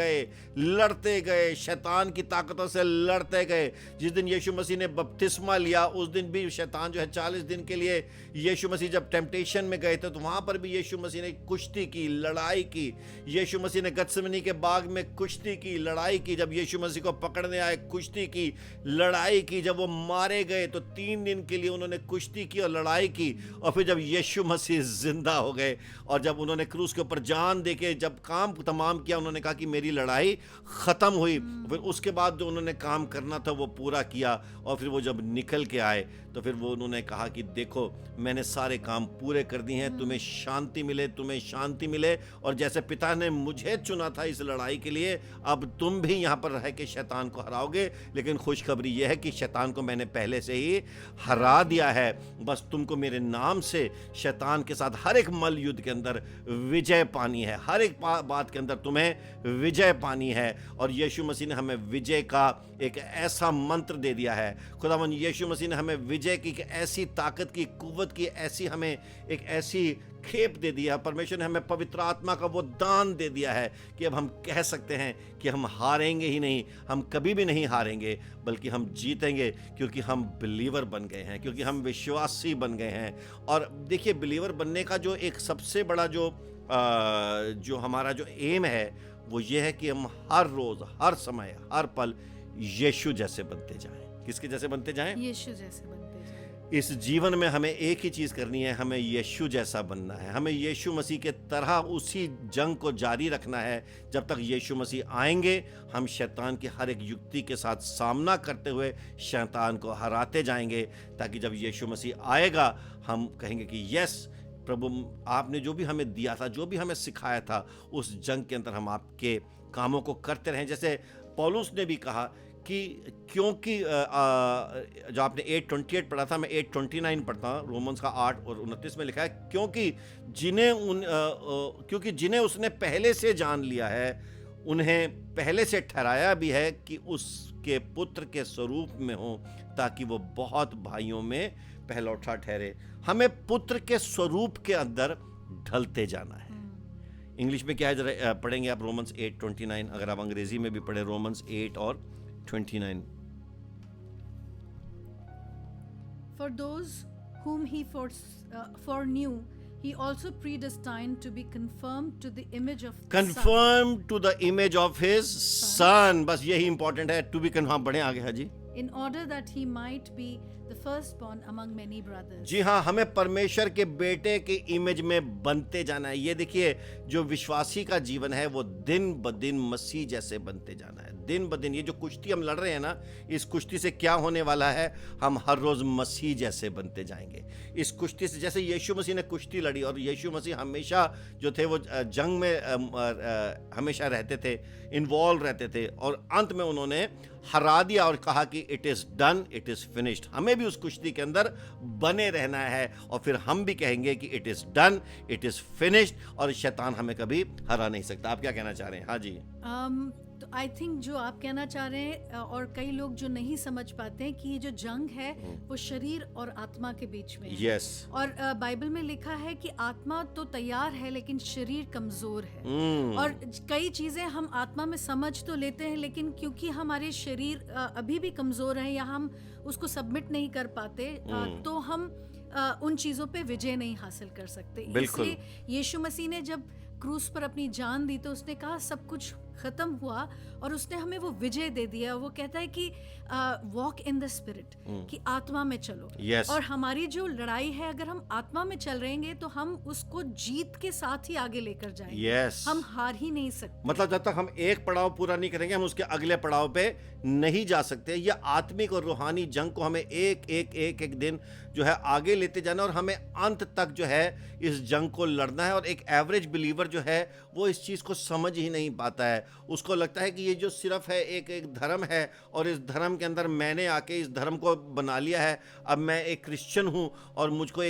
गए, शैतान की ताकतों से लड़ते गए। जिस दिन यीशु मसीह ने बपतिस्मा लिया उस दिन भी शैतान जो है 40 दिन के लिए यीशु मसीह जब टेम्पटेशन में गए थे तो वहां पर भी यीशु मसीह ने कुश्ती की, लड़ाई की। यीशु मसीह ने गत्सेमनी के बाग में कुश्ती की, लड़ाई की। जब यीशु मसीह को पकड़ने आए कुश्ती की, लड़ाई की। जब वो मारे गए तो 3 दिन के लिए उन्होंने कुश्ती की और लड़ाई की। और फिर जब यीशु मसीह जिंदा हो गए और जब उन्होंने क्रूस के ऊपर जान देके जब काम तमाम किया, उन्होंने कहा कि मेरी लड़ाई खत्म हुई। फिर उसके बाद जो उन्होंने काम करना था वो पूरा किया। और फिर वो जब निकल के आए तो फिर वो उन्होंने कहा कि देखो मैंने सारे काम पूरे कर दिए हैं, तुम्हें शांति मिले, तुम्हें शांति मिले। और जैसे पिता ने मुझे चुना था इस लड़ाई के लिए, अब तुम भी यहाँ पर रह के शैतान को हराओगे। लेकिन खुशखबरी यह है कि शैतान को मैंने पहले से ही हरा दिया है। बस तुमको मेरे नाम से शैतान के साथ हर एक मल युद्ध के अंदर विजय पानी है, हर एक बात के अंदर तुम्हें विजय पानी है। और यीशु मसीह ने हमें विजय का एक ऐसा मंत्र दे दिया है। खुदावंद यीशु मसीह ने हमें विजय की एक ऐसी ताकत की, कुव्वत की ऐसी हमें एक ऐसी खेप दे दिया। परमेश्वर ने हमें पवित्र आत्मा का वो दान दे दिया है कि अब हम कह सकते हैं कि हम हारेंगे ही नहीं, हम कभी भी नहीं हारेंगे, बल्कि हम जीतेंगे, क्योंकि हम बिलीवर बन गए हैं, क्योंकि हम विश्वासी बन गए हैं। और देखिए, बिलीवर बनने का जो एक सबसे बड़ा जो हमारा जो एम है वो ये है कि हम हर रोज, हर समय, हर पल यीशु जैसे बनते जाएं। किसके जैसे बनते जाएं? यीशु जैसे बनते जाएं। इस जीवन में हमें एक ही चीज करनी है, हमें यीशु जैसा बनना है। हमें यीशु मसीह के तरह उसी जंग को जारी रखना है। जब तक यीशु मसीह आएंगे, हम शैतान की हर एक युक्ति के साथ सामना करते हुए शैतान को हराते जाएंगे, ताकि जब यीशु मसीह आएगा हम कहेंगे कि यस प्रभु, आपने जो भी हमें दिया था, जो भी हमें सिखाया था, उस जंग के अंदर हम आपके कामों को करते रहें। जैसे पौलुस ने भी कहा कि क्योंकि जो आपने 8:28 पढ़ा था, मैं 8:29 पढ़ता हूँ। रोमन्स का 8 और 29 में लिखा है, क्योंकि जिन्हें उसने पहले से जान लिया है, उन्हें पहले से ठहराया भी है कि उसके पुत्र के स्वरूप में हो, ताकि वो बहुत भाइयों में पहलौठा ठहरे। हमें पुत्र के स्वरूप के अंदर ढलते जाना है। इंग्लिश में क्या है, जरा पढ़ेंगे आप रोमन्स 8:29। अगर आप अंग्रेजी में भी पढ़े रोमन्स 8 और 29। For those whom he foreknew, he also predestined to be conformed to the image of Conformed to the image of his son। बस यही इंपॉर्टेंट है, टू बी कन्फर्म। बढ़े आगे। हाँ जी। in order that he might be the firstborn among many brothers। जी हाँ, हमें परमेश्वर के बेटे की इमेज में बनते जाना है। ये देखिए, जो विश्वासी का जीवन है वो दिन ब दिन मसीह जैसे बनते जाना है, दिन ब दिन। ये जो कुश्ती हम लड़ रहे हैं ना, इस कुश्ती से क्या होने वाला है, हम हर रोज मसीह जैसे बनते जाएंगे। इस कुश्ती से, जैसे यीशु मसीह ने कुश्ती लड़ी और यीशु मसीह हमेशा जो थे वो जंग में हमेशा रहते थे, इन्वॉल्व रहते थे, और अंत में उन्होंने हरा दिया और कहा कि it is done, it is finished. हमें भी उस कुश्ती के अंदर बने रहना है और फिर हम भी कहेंगे कि it is done, it is finished, और शैतान हमें कभी हरा नहीं सकता। आप क्या कहना चाह रहे हैं? हाँ जी। तो आई थिंक जो आप कहना चाह रहे हैं, और कई लोग जो नहीं समझ पाते हैं कि ये जो जंग है वो शरीर और आत्मा के बीच में है। यस। और बाइबल में लिखा है कि आत्मा तो तैयार है लेकिन शरीर कमजोर है। और कई चीजें हम आत्मा में समझ तो लेते हैं, लेकिन क्योंकि हमारे शरीर अभी भी कमजोर है या हम उसको सबमिट नहीं कर पाते, तो हम उन चीजों पे विजय नहीं हासिल कर सकते। इसलिए यीशु मसीह ने जब क्रूस पर अपनी जान दी तो उसने कहा सब कुछ खत्म हुआ और उसने हमें वो विजय दे दिया। वो कहता है कि वॉक इन द स्पिरिट, कि आत्मा में चलो। Yes. और हमारी जो लड़ाई है, अगर हम आत्मा में चल रहेंगे तो हम उसको जीत के साथ ही आगे लेकर जाएंगे। Yes. हम हार ही नहीं सकते। मतलब जब तक हम एक पड़ाव पूरा नहीं करेंगे, हम उसके अगले पड़ाव पे नहीं जा सकते। ये आत्मिक और रूहानी जंग को हमें एक दिन जो है आगे लेते जाना, और हमें अंत तक जो है इस जंग को लड़ना है। और एक एवरेज बिलीवर जो है वो इस चीज़ को समझ ही नहीं पाता है। उसको लगता है कि ये जो सिर्फ है एक धर्म है, और इस धर्म के अंदर मैंने आके इस धर्म को बना लिया है। अब मैं एक क्रिश्चियन हूँ और मुझको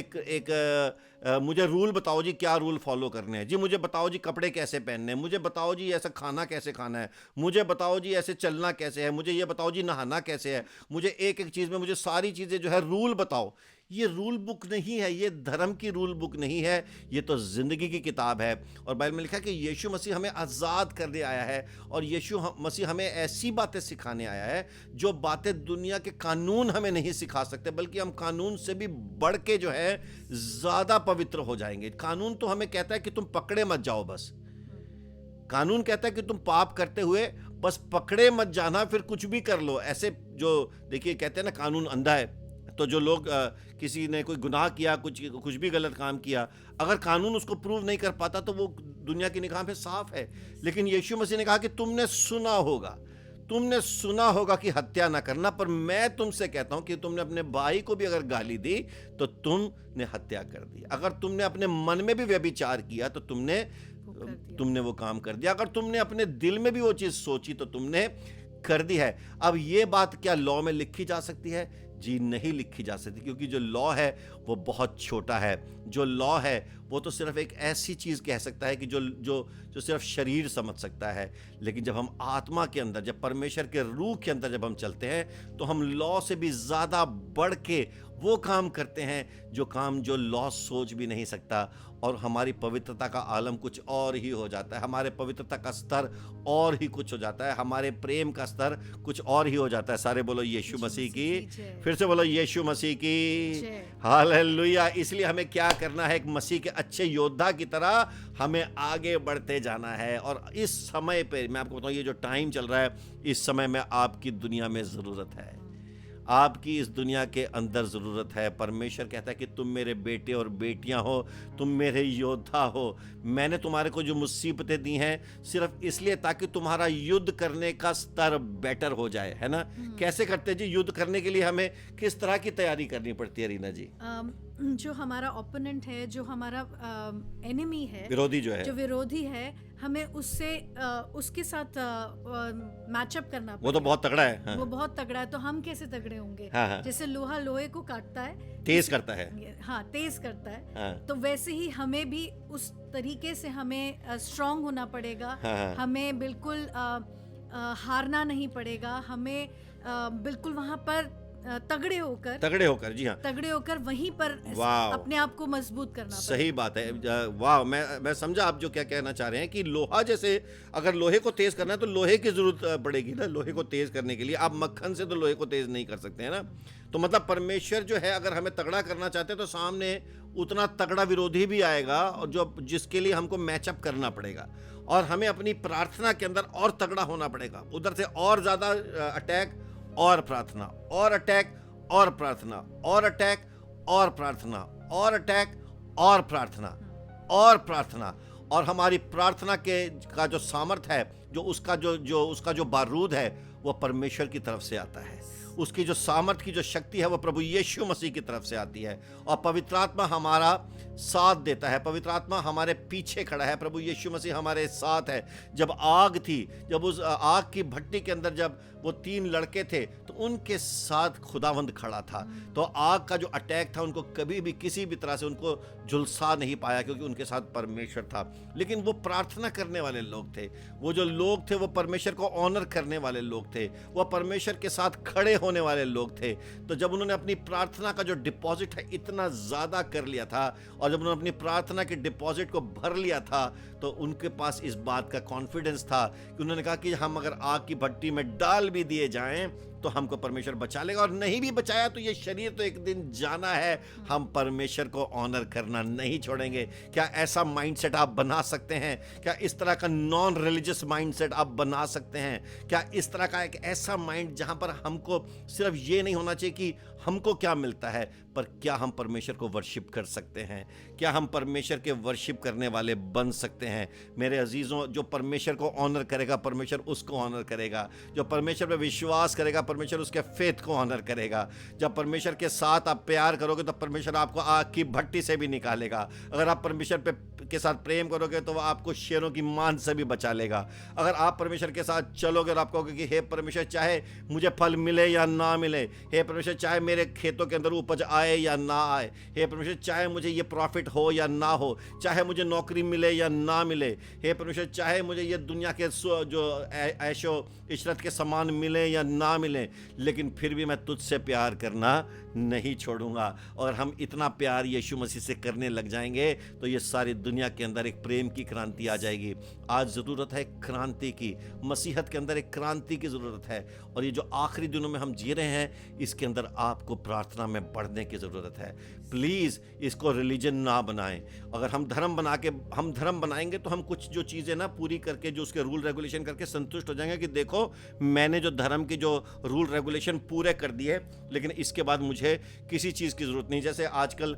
मुझे रूल बताओ जी, क्या रूल फॉलो करने हैं जी, मुझे बताओ जी कपड़े कैसे पहनने हैं, मुझे बताओ जी ऐसा खाना कैसे खाना है, मुझे बताओ जी ऐसे चलना कैसे है, मुझे ये बताओ जी नहाना कैसे है, मुझे एक चीज़ में मुझे सारी चीज़ें जो है रूल बताओ। ये रूल बुक नहीं है, ये धर्म की रूल बुक नहीं है, ये तो ज़िंदगी की किताब है। और बाइबल में लिखा है कि यीशु मसीह हमें आज़ाद करने आया है, और यीशु मसीह हमें ऐसी बातें सिखाने आया है जो बातें दुनिया के कानून हमें नहीं सिखा सकते, बल्कि हम कानून से भी बढ़ के जो है ज़्यादा पवित्र हो जाएंगे। कानून तो हमें कहता है कि तुम पकड़े मत जाओ, बस कानून कहता है कि तुम पाप करते हुए बस पकड़े मत जाना, फिर कुछ भी कर लो। ऐसे जो देखिए कहते हैं ना, कानून अंधा है। तो जो लोग किसी ने कोई गुनाह किया, कुछ भी गलत काम किया, अगर कानून उसको प्रूव नहीं कर पाता तो वो दुनिया की निगाह में साफ है। लेकिन यीशु मसीह ने कहा कि तुमने सुना होगा कि हत्या ना करना, पर मैं तुमसे कहता हूं कि तुमने अपने भाई को भी अगर गाली दी तो तुमने हत्या कर दी। अगर तुमने अपने मन में भी व्यभिचार किया तो तुमने वो काम कर दिया। अगर तुमने अपने दिल में भी वो चीज सोची तो तुमने कर दी है। अब ये बात क्या लॉ में लिखी जा सकती है? जी नहीं लिखी जा सकती, क्योंकि जो लॉ है वो बहुत छोटा है। जो लॉ है वो तो सिर्फ एक ऐसी चीज़ कह सकता है कि जो सिर्फ शरीर समझ सकता है। लेकिन जब हम आत्मा के अंदर, जब परमेश्वर के रूह के अंदर जब हम चलते हैं, तो हम लॉ से भी ज़्यादा बढ़ के वो काम करते हैं जो लॉ सोच भी नहीं सकता। और हमारी पवित्रता का आलम कुछ और ही हो जाता है, हमारे पवित्रता का स्तर और ही कुछ हो जाता है, हमारे प्रेम का स्तर कुछ और ही हो जाता है। सारे बोलो यीशु मसीह की, फिर से बोलो यीशु मसीह की, हालेलुया। इसलिए हमें क्या करना है? एक मसीह के अच्छे योद्धा की तरह हमें आगे बढ़ते जाना है। और इस समय पे मैं आपको बताऊं, ये जो टाइम चल रहा है, इस समय में आपकी दुनिया में ज़रूरत है, आपकी इस दुनिया के अंदर ज़रूरत है। परमेश्वर कहता है कि तुम मेरे बेटे और बेटियां हो, तुम मेरे योद्धा हो। मैंने तुम्हारे को जो मुसीबतें दी हैं सिर्फ इसलिए ताकि तुम्हारा युद्ध करने का स्तर बेटर हो जाए, है ना। कैसे करते जी? युद्ध करने के लिए हमें किस तरह की तैयारी करनी पड़ती है रीना जी? जो हमारा ओपोनेंट है, जो हमारा एनिमी है, विरोधी जो है, जो विरोधी है, हमें उसके साथ मैचअप करना पड़ेगा। वो तो बहुत तगड़ा है। हाँ। वो बहुत तगड़ा है, तो हम कैसे तगड़े होंगे? हाँ। जैसे लोहा लोहे को काटता है, तेज करता है। हाँ, तेज करता है। हाँ। तो वैसे ही हमें भी उस तरीके से हमें स्ट्रांग होना पड़ेगा। हाँ। हमें बिल्कुल हारना नहीं पड़ेगा। हमें बिल्कुल वहां पर तगड़े होकर जी हाँ, तगड़े होकर वहीं पर अपने आप को मजबूत करना। सही बात है। वाह, मैं समझा आप जो क्या कहना चाह रहे हैं कि लोहा, जैसे अगर लोहे को तेज करना है तो लोहे की जरूरत पड़ेगी ना, लोहे को तेज करने के लिए। आप मक्खन से तो लोहे को तेज नहीं कर सकते हैं ना। तो मतलब परमेश्वर जो है, अगर हमें तगड़ा करना चाहते हैं तो सामने उतना तगड़ा विरोधी भी आएगा, और जिसके लिए हमको मैचअप करना पड़ेगा। और हमें अपनी प्रार्थना के अंदर और तगड़ा होना पड़ेगा। उधर से और ज्यादा अटैक और प्रार्थना, और अटैक और प्रार्थना, और अटैक और प्रार्थना, और अटैक और प्रार्थना, और प्रार्थना। और हमारी प्रार्थना का जो सामर्थ्य है, उसका जो बारूद है, वो परमेश्वर की तरफ से आता है। उसकी जो सामर्थ्य की जो शक्ति है वो प्रभु यीशु मसीह की तरफ से आती है। और पवित्र आत्मा हमारा साथ देता है, पवित्र आत्मा हमारे पीछे खड़ा है, प्रभु यीशु मसीह हमारे साथ है। जब आग थी, जब उस आग की भट्टी के अंदर जब वो 3 लड़के थे, तो उनके साथ खुदावंद खड़ा था। तो आग का जो अटैक था, उनको कभी भी किसी भी तरह से उनको झुलसा नहीं पाया, क्योंकि उनके साथ परमेश्वर था। लेकिन वो प्रार्थना करने वाले लोग थे, वो जो लोग थे वो परमेश्वर को ऑनर करने वाले लोग थे, वो परमेश्वर के साथ खड़े होने वाले लोग थे। तो जब उन्होंने अपनी प्रार्थना का जो डिपॉजिट है इतना ज़्यादा कर लिया था, और जब उन्होंने अपनी प्रार्थना के डिपॉजिट को भर लिया था, तो उनके पास इस बात का कॉन्फिडेंस था कि उन्होंने कहा कि हम अगर आग की भट्टी में डाल भी दिए जाएं तो हमको परमेश्वर बचा लेगा, और नहीं भी बचाया तो ये शरीर तो एक दिन जाना है, हम परमेश्वर को ऑनर करना नहीं छोड़ेंगे। क्या ऐसा माइंडसेट आप बना सकते हैं? क्या इस तरह का नॉन रिलीजियस माइंडसेट आप बना सकते हैं? क्या इस तरह का एक ऐसा माइंड जहां पर हमको सिर्फ ये नहीं होना चाहिए कि हमको क्या मिलता है, पर क्या हम परमेश्वर को वर्शिप कर सकते हैं? क्या हम परमेश्वर के वर्शिप करने वाले बन सकते हैं? मेरे अजीजों, जो परमेश्वर को ऑनर करेगा, परमेश्वर उसको ऑनर करेगा। जो परमेश्वर पे विश्वास करेगा, परमेश्वर उसके फेथ को ऑनर करेगा। जब परमेश्वर के साथ आप प्यार करोगे तो परमेश्वर आपको आग की भट्टी से भी निकालेगा। अगर आप परमेश्वर के साथ प्रेम करोगे तो वह आपको शेरों की मान से भी बचा लेगा। अगर आप परमेश्वर के साथ चलोगे और आप कहोगे कि हे परमेश्वर, चाहे मुझे फल मिले या ना मिले, हे परमेश्वर, चाहे मेरे खेतों के अंदर उपज आए या ना आए, हे परमेश्वर, चाहे मुझे ये प्रॉफिट हो या ना हो, चाहे मुझे नौकरी मिले या ना मिले, हे परमेश्वर, चाहे मुझे ये दुनिया के जो ऐशो इशरत के सामान मिले या ना मिले, लेकिन फिर भी मैं तुझसे प्यार करना नहीं छोड़ूंगा। और हम इतना प्यार यीशु मसीह से करने लग जाएंगे तो ये सारी दुनिया के अंदर एक प्रेम की क्रांति आ जाएगी। आज ज़रूरत है क्रांति की, मसीहत के अंदर एक क्रांति की ज़रूरत है। और ये जो आखिरी दिनों में हम जी रहे हैं, इसके अंदर आपको प्रार्थना में बढ़ने की ज़रूरत है। प्लीज़ इसको रिलीजन ना बनाएं। अगर हम धर्म बनाएंगे तो हम कुछ जो चीज़ें ना पूरी करके, जो उसके रूल रेगुलेशन करके संतुष्ट हो जाएंगे कि देखो मैंने जो धर्म की जो रूल रेगुलेशन पूरे कर दिए, लेकिन इसके बाद मुझे किसी चीज़ की ज़रूरत नहीं। जैसे आजकल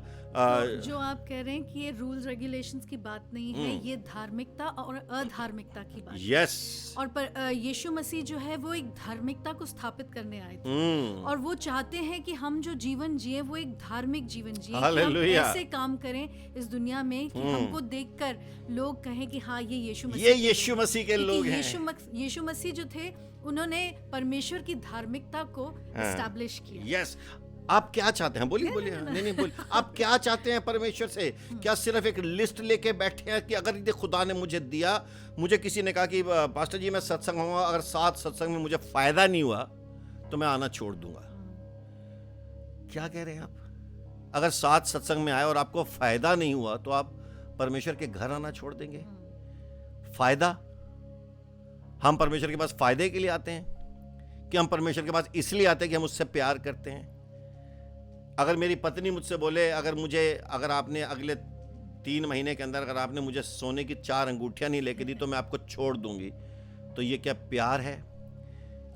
जो आप कह रहे हैं कि ये रूल्स रेगुलेशंस की बात नहीं है, ये धार्मिकता और अधार्मिकता की बात है। यस। और पर यीशु मसीह जो है वो एक धार्मिकता को स्थापित करने आए थे, और वो चाहते हैं कि हम जो जीवन जिए वो एक धार्मिक जीवन जिए, कि हम ऐसे काम करें इस दुनिया में कि हमको देखकर लोग कहें कि हाँ ये यीशु मसीह के लोग हैं। यीशु मसीह जो थे उन्होंने परमेश्वर की धार्मिकता को एस्टैब्लिश किया। यस। आप क्या चाहते हैं? बोलिए। नहीं बोलिए। आप क्या चाहते हैं परमेश्वर से? क्या सिर्फ एक लिस्ट लेके बैठे हैं कि अगर ये खुदा ने मुझे दिया, मुझे किसी ने कहा कि पास्टर जी मैं सत्संग होऊंगा, अगर 7 सत्संग में मुझे फायदा नहीं हुआ तो मैं आना छोड़ दूंगा? क्या कह रहे हैं आप? अगर 7 सत्संग में आए और आपको फायदा नहीं हुआ तो आप परमेश्वर के घर आना छोड़ देंगे? फायदा, हम परमेश्वर के पास फायदे के लिए आते हैं कि हम परमेश्वर के पास इसलिए आते हैं कि हम उससे प्यार करते हैं? अगर मेरी पत्नी मुझसे बोले, अगर आपने अगले 3 महीने के अंदर अगर आपने मुझे सोने की 4 अंगूठियां नहीं लेके दी तो मैं आपको छोड़ दूंगी, तो ये क्या प्यार है?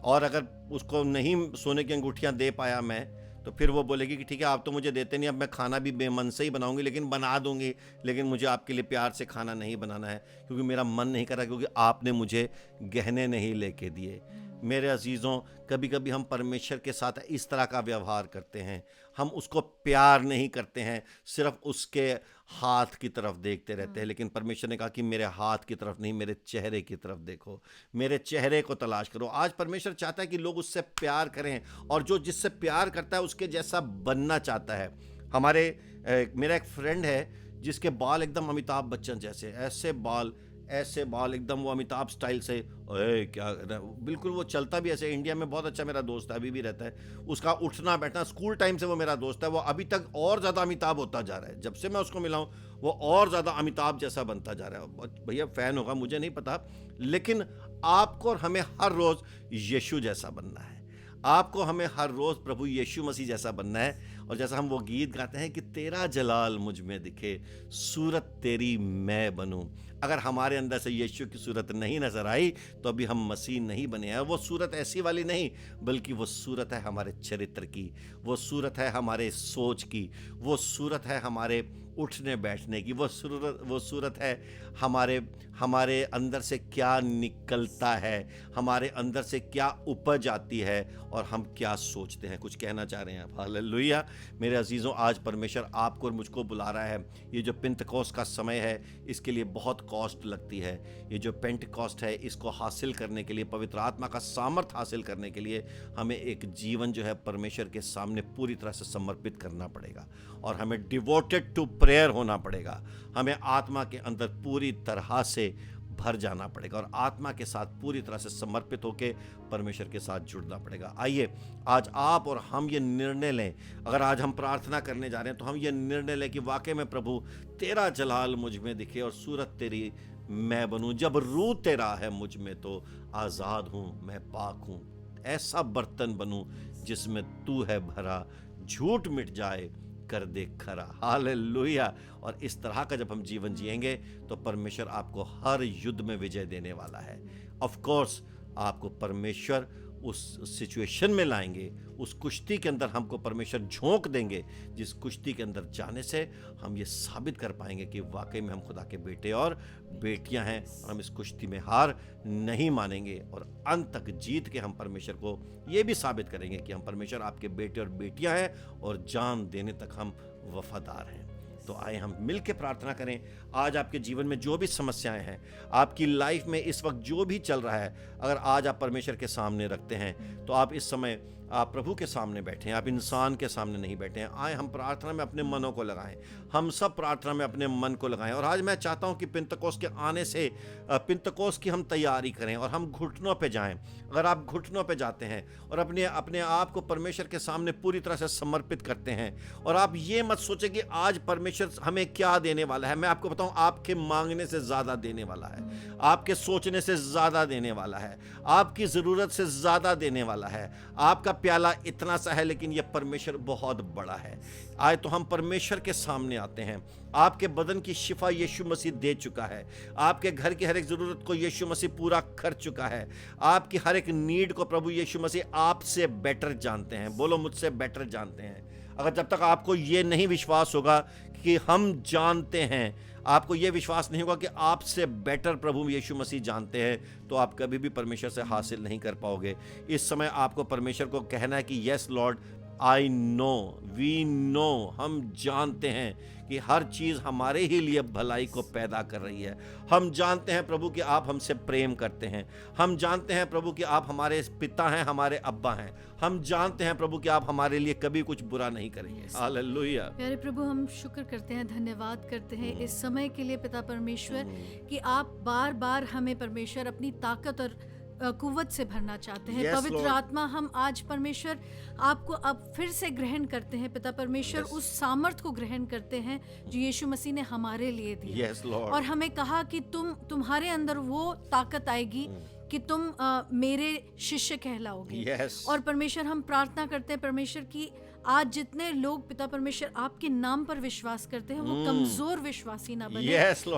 और अगर उसको नहीं सोने की अंगूठियां दे पाया मैं, तो फिर वो बोलेगी कि ठीक है आप तो मुझे देते नहीं, अब मैं खाना भी बेमन से ही बनाऊंगी, लेकिन बना दूंगी, लेकिन मुझे आपके लिए प्यार से खाना नहीं बनाना है क्योंकि मेरा मन नहीं कर रहा, क्योंकि आपने मुझे गहने नहीं लेके दिए। मेरे अजीज़ों, कभी कभी हम परमेश्वर के साथ इस तरह का व्यवहार करते हैं, हम उसको प्यार नहीं करते हैं, सिर्फ उसके हाथ की तरफ देखते रहते हैं। लेकिन परमेश्वर ने कहा कि मेरे हाथ की तरफ नहीं, मेरे चेहरे की तरफ देखो, मेरे चेहरे को तलाश करो। आज परमेश्वर चाहता है कि लोग उससे प्यार करें, और जो जिससे प्यार करता है उसके जैसा बनना चाहता है। मेरा एक फ्रेंड है जिसके बाल एकदम अमिताभ बच्चन जैसे, ऐसे बाल एकदम, वो अमिताभ स्टाइल से, क्या बिल्कुल वो चलता भी ऐसे। इंडिया में बहुत अच्छा मेरा दोस्त है, अभी भी रहता है। उसका उठना बैठना, स्कूल टाइम से वो मेरा दोस्त है, वो अभी तक और ज़्यादा अमिताभ होता जा रहा है। जब से मैं उसको मिला हूँ वो और ज़्यादा अमिताभ जैसा बनता जा रहा है। भैया फ़ैन होगा मुझे नहीं पता, लेकिन आपको और हमें हर रोज़ यीशु जैसा बनना है। आपको हमें हर रोज़ प्रभु यीशु मसीह जैसा बनना है। और जैसा हम वो गीत गाते हैं कि तेरा जलाल मुझ में दिखे, सूरत तेरी मैं बनूं। अगर हमारे अंदर से यीशु की सूरत नहीं नजर आई तो अभी हम मसीह नहीं बने हैं। वो सूरत ऐसी वाली नहीं, बल्कि वो सूरत है हमारे चरित्र की, वो सूरत है हमारे सोच की, वो सूरत है हमारे उठने बैठने की, वो सूरत है हमारे अंदर से क्या निकलता है, हमारे अंदर से क्या उपज आती है और हम क्या सोचते हैं। कुछ कहना चाह रहे हैं आप? हालेलुया। मेरे अजीज़ों, आज परमेश्वर आपको और मुझको बुला रहा है। ये जो पेंटकोस्ट का समय है, इसके लिए बहुत कॉस्ट लगती है। ये जो पेंटकोस्ट है, इसको हासिल करने के लिए, पवित्र आत्मा का सामर्थ हासिल करने के लिए, हमें एक जीवन जो है परमेश्वर के सामने पूरी तरह से समर्पित करना पड़ेगा, और हमें डिवोटेड टू प्रेयर होना पड़ेगा। हमें आत्मा के अंदर पूरी तरह से भर जाना पड़ेगा और आत्मा के साथ पूरी तरह से समर्पित होकर परमेश्वर के साथ जुड़ना पड़ेगा। आइए आज आप और हम ये निर्णय लें, अगर आज हम प्रार्थना करने जा रहे हैं तो हम ये निर्णय लें कि वाकई में प्रभु तेरा जलाल मुझ में दिखे और सूरत तेरी मैं बनूं। जब रूह तेरा है मुझ में तो आज़ाद हूँ, मैं पाक हूँ। ऐसा बर्तन बनूं जिसमें तू है भरा, झूठ मिट जाए कर दे खरा। हालेलुया। और इस तरह का जब हम जीवन जिएंगे तो परमेश्वर आपको हर युद्ध में विजय देने वाला है। ऑफ कोर्स आपको परमेश्वर उस सिचुएशन में लाएंगे, उस कुश्ती के अंदर हमको परमेश्वर झोंक देंगे, जिस कुश्ती के अंदर जाने से हम ये साबित कर पाएंगे कि वाकई में हम खुदा के बेटे और बेटियां हैं, और हम इस कुश्ती में हार नहीं मानेंगे और अंत तक जीत के हम परमेश्वर को ये भी साबित करेंगे कि हम परमेश्वर आपके बेटे और बेटियां हैं और जान देने तक हम वफादार हैं। तो आए हम मिल के प्रार्थना करें। आज आपके जीवन में जो भी समस्याएं हैं, आपकी लाइफ में इस वक्त जो भी चल रहा है, अगर आज आप परमेश्वर के सामने रखते हैं तो आप इस समय आप प्रभु के सामने बैठे हैं, आप इंसान के सामने नहीं बैठे हैं। आए हम प्रार्थना में अपने मनों को लगाएं, हम सब प्रार्थना में अपने मन को लगाएं। और आज मैं चाहता हूं कि पिंतकोस के आने से पिंतकोस की हम तैयारी करें और हम घुटनों पे जाएं। अगर आप घुटनों पे जाते हैं और अपने आप को परमेश्वर के सामने पूरी तरह से समर्पित करते हैं, और आप ये मत सोचें कि आज परमेश्वर हमें क्या देने वाला है। मैं आपको बताऊं, आपके मांगने से ज़्यादा देने वाला है, आपके सोचने से ज़्यादा देने वाला है, आपकी ज़रूरत से ज़्यादा देने वाला है। आपका प्याला इतना सा है लेकिन यह परमेश्वर बहुत बड़ा है। आए तो हम परमेश्वर के सामने आते हैं। आपके बदन की शिफा यीशु मसीह दे चुका है, आपके घर की हर एक ज़रूरत को यीशु मसीह पूरा कर चुका है, आपकी हर एक नीड को प्रभु यीशु मसीह आपसे बेटर जानते हैं। बोलो, मुझसे बेटर जानते हैं। अगर जब तक आपको ये नहीं विश्वास होगा कि हम जानते हैं, आपको ये विश्वास नहीं होगा कि आपसे बेटर प्रभु यीशु मसीह जानते हैं, तो आप कभी भी परमेश्वर से हासिल नहीं कर पाओगे। इस समय आपको परमेश्वर को कहना है कि yes Lord, I know, we know, हम जानते हैं कि हर चीज़ हमारे ही लिए भलाई को पैदा कर रही है। हम जानते हैं प्रभु कि आप हमसे प्रेम करते हैं, हम जानते हैं प्रभु कि आप हमारे पिता हैं, हमारे अब्बा हैं, हम जानते हैं प्रभु कि आप हमारे लिए कभी कुछ बुरा नहीं करेंगे। हालेलुया। प्यारे प्रभु, हम शुक्र करते हैं, धन्यवाद करते हैं इस समय के लिए पिता परमेश्वर कि आप बार बार हमें परमेश्वर अपनी ताकत और कुव्वत से भरना चाहते हैं। पवित्र आत्मा, हम आज परमेश्वर आपको अब फिर से ग्रहण करते हैं पिता परमेश्वर, उस सामर्थ को ग्रहण करते हैं जो यीशु मसीह ने हमारे लिए दी। और हमें कहा कि तुम्हारे अंदर वो ताकत आएगी कि तुम मेरे शिष्य कहलाओगे। और परमेश्वर, हम प्रार्थना करते हैं परमेश्वर की आज जितने लोग पिता परमेश्वर आपके नाम पर विश्वास करते हैं, वो कमजोर विश्वासी ना बने,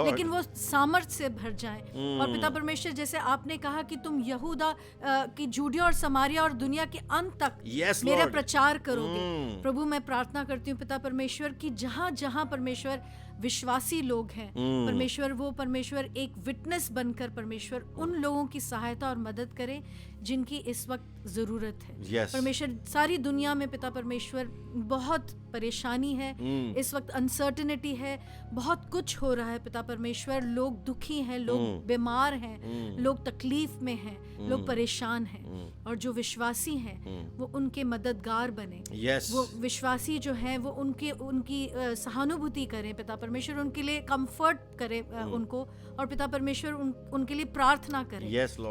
लेकिन वो सामर्थ्य से भर जाएं। और पिता परमेश्वर, जैसे आपने कहा कि तुम यहूदा की जूडिया और समारिया और दुनिया के अंत तक मेरा प्रचार करोगे। प्रभु, मैं प्रार्थना करती हूँ पिता परमेश्वर की जहाँ जहाँ परमेश्वर विश्वासी लोग हैं परमेश्वर, वो परमेश्वर एक विटनेस बनकर परमेश्वर उन लोगों की सहायता और मदद करे जिनकी इस वक्त जरूरत है। परमेश्वर, सारी दुनिया में पिता परमेश्वर बहुत परेशानी है, इस वक्त अनसर्टेनिटी है, बहुत कुछ हो रहा है पिता परमेश्वर। लोग दुखी हैं, लोग बीमार हैं, लोग तकलीफ में हैं, लोग परेशान हैं। और जो विश्वासी हैं वो उनके मददगार बने। वो विश्वासी जो हैं वो उनकी सहानुभूति करें पिता परमेश्वर, उनके लिए कंफर्ट करे उनको, और पिता परमेश्वर उनके लिए प्रार्थना करें।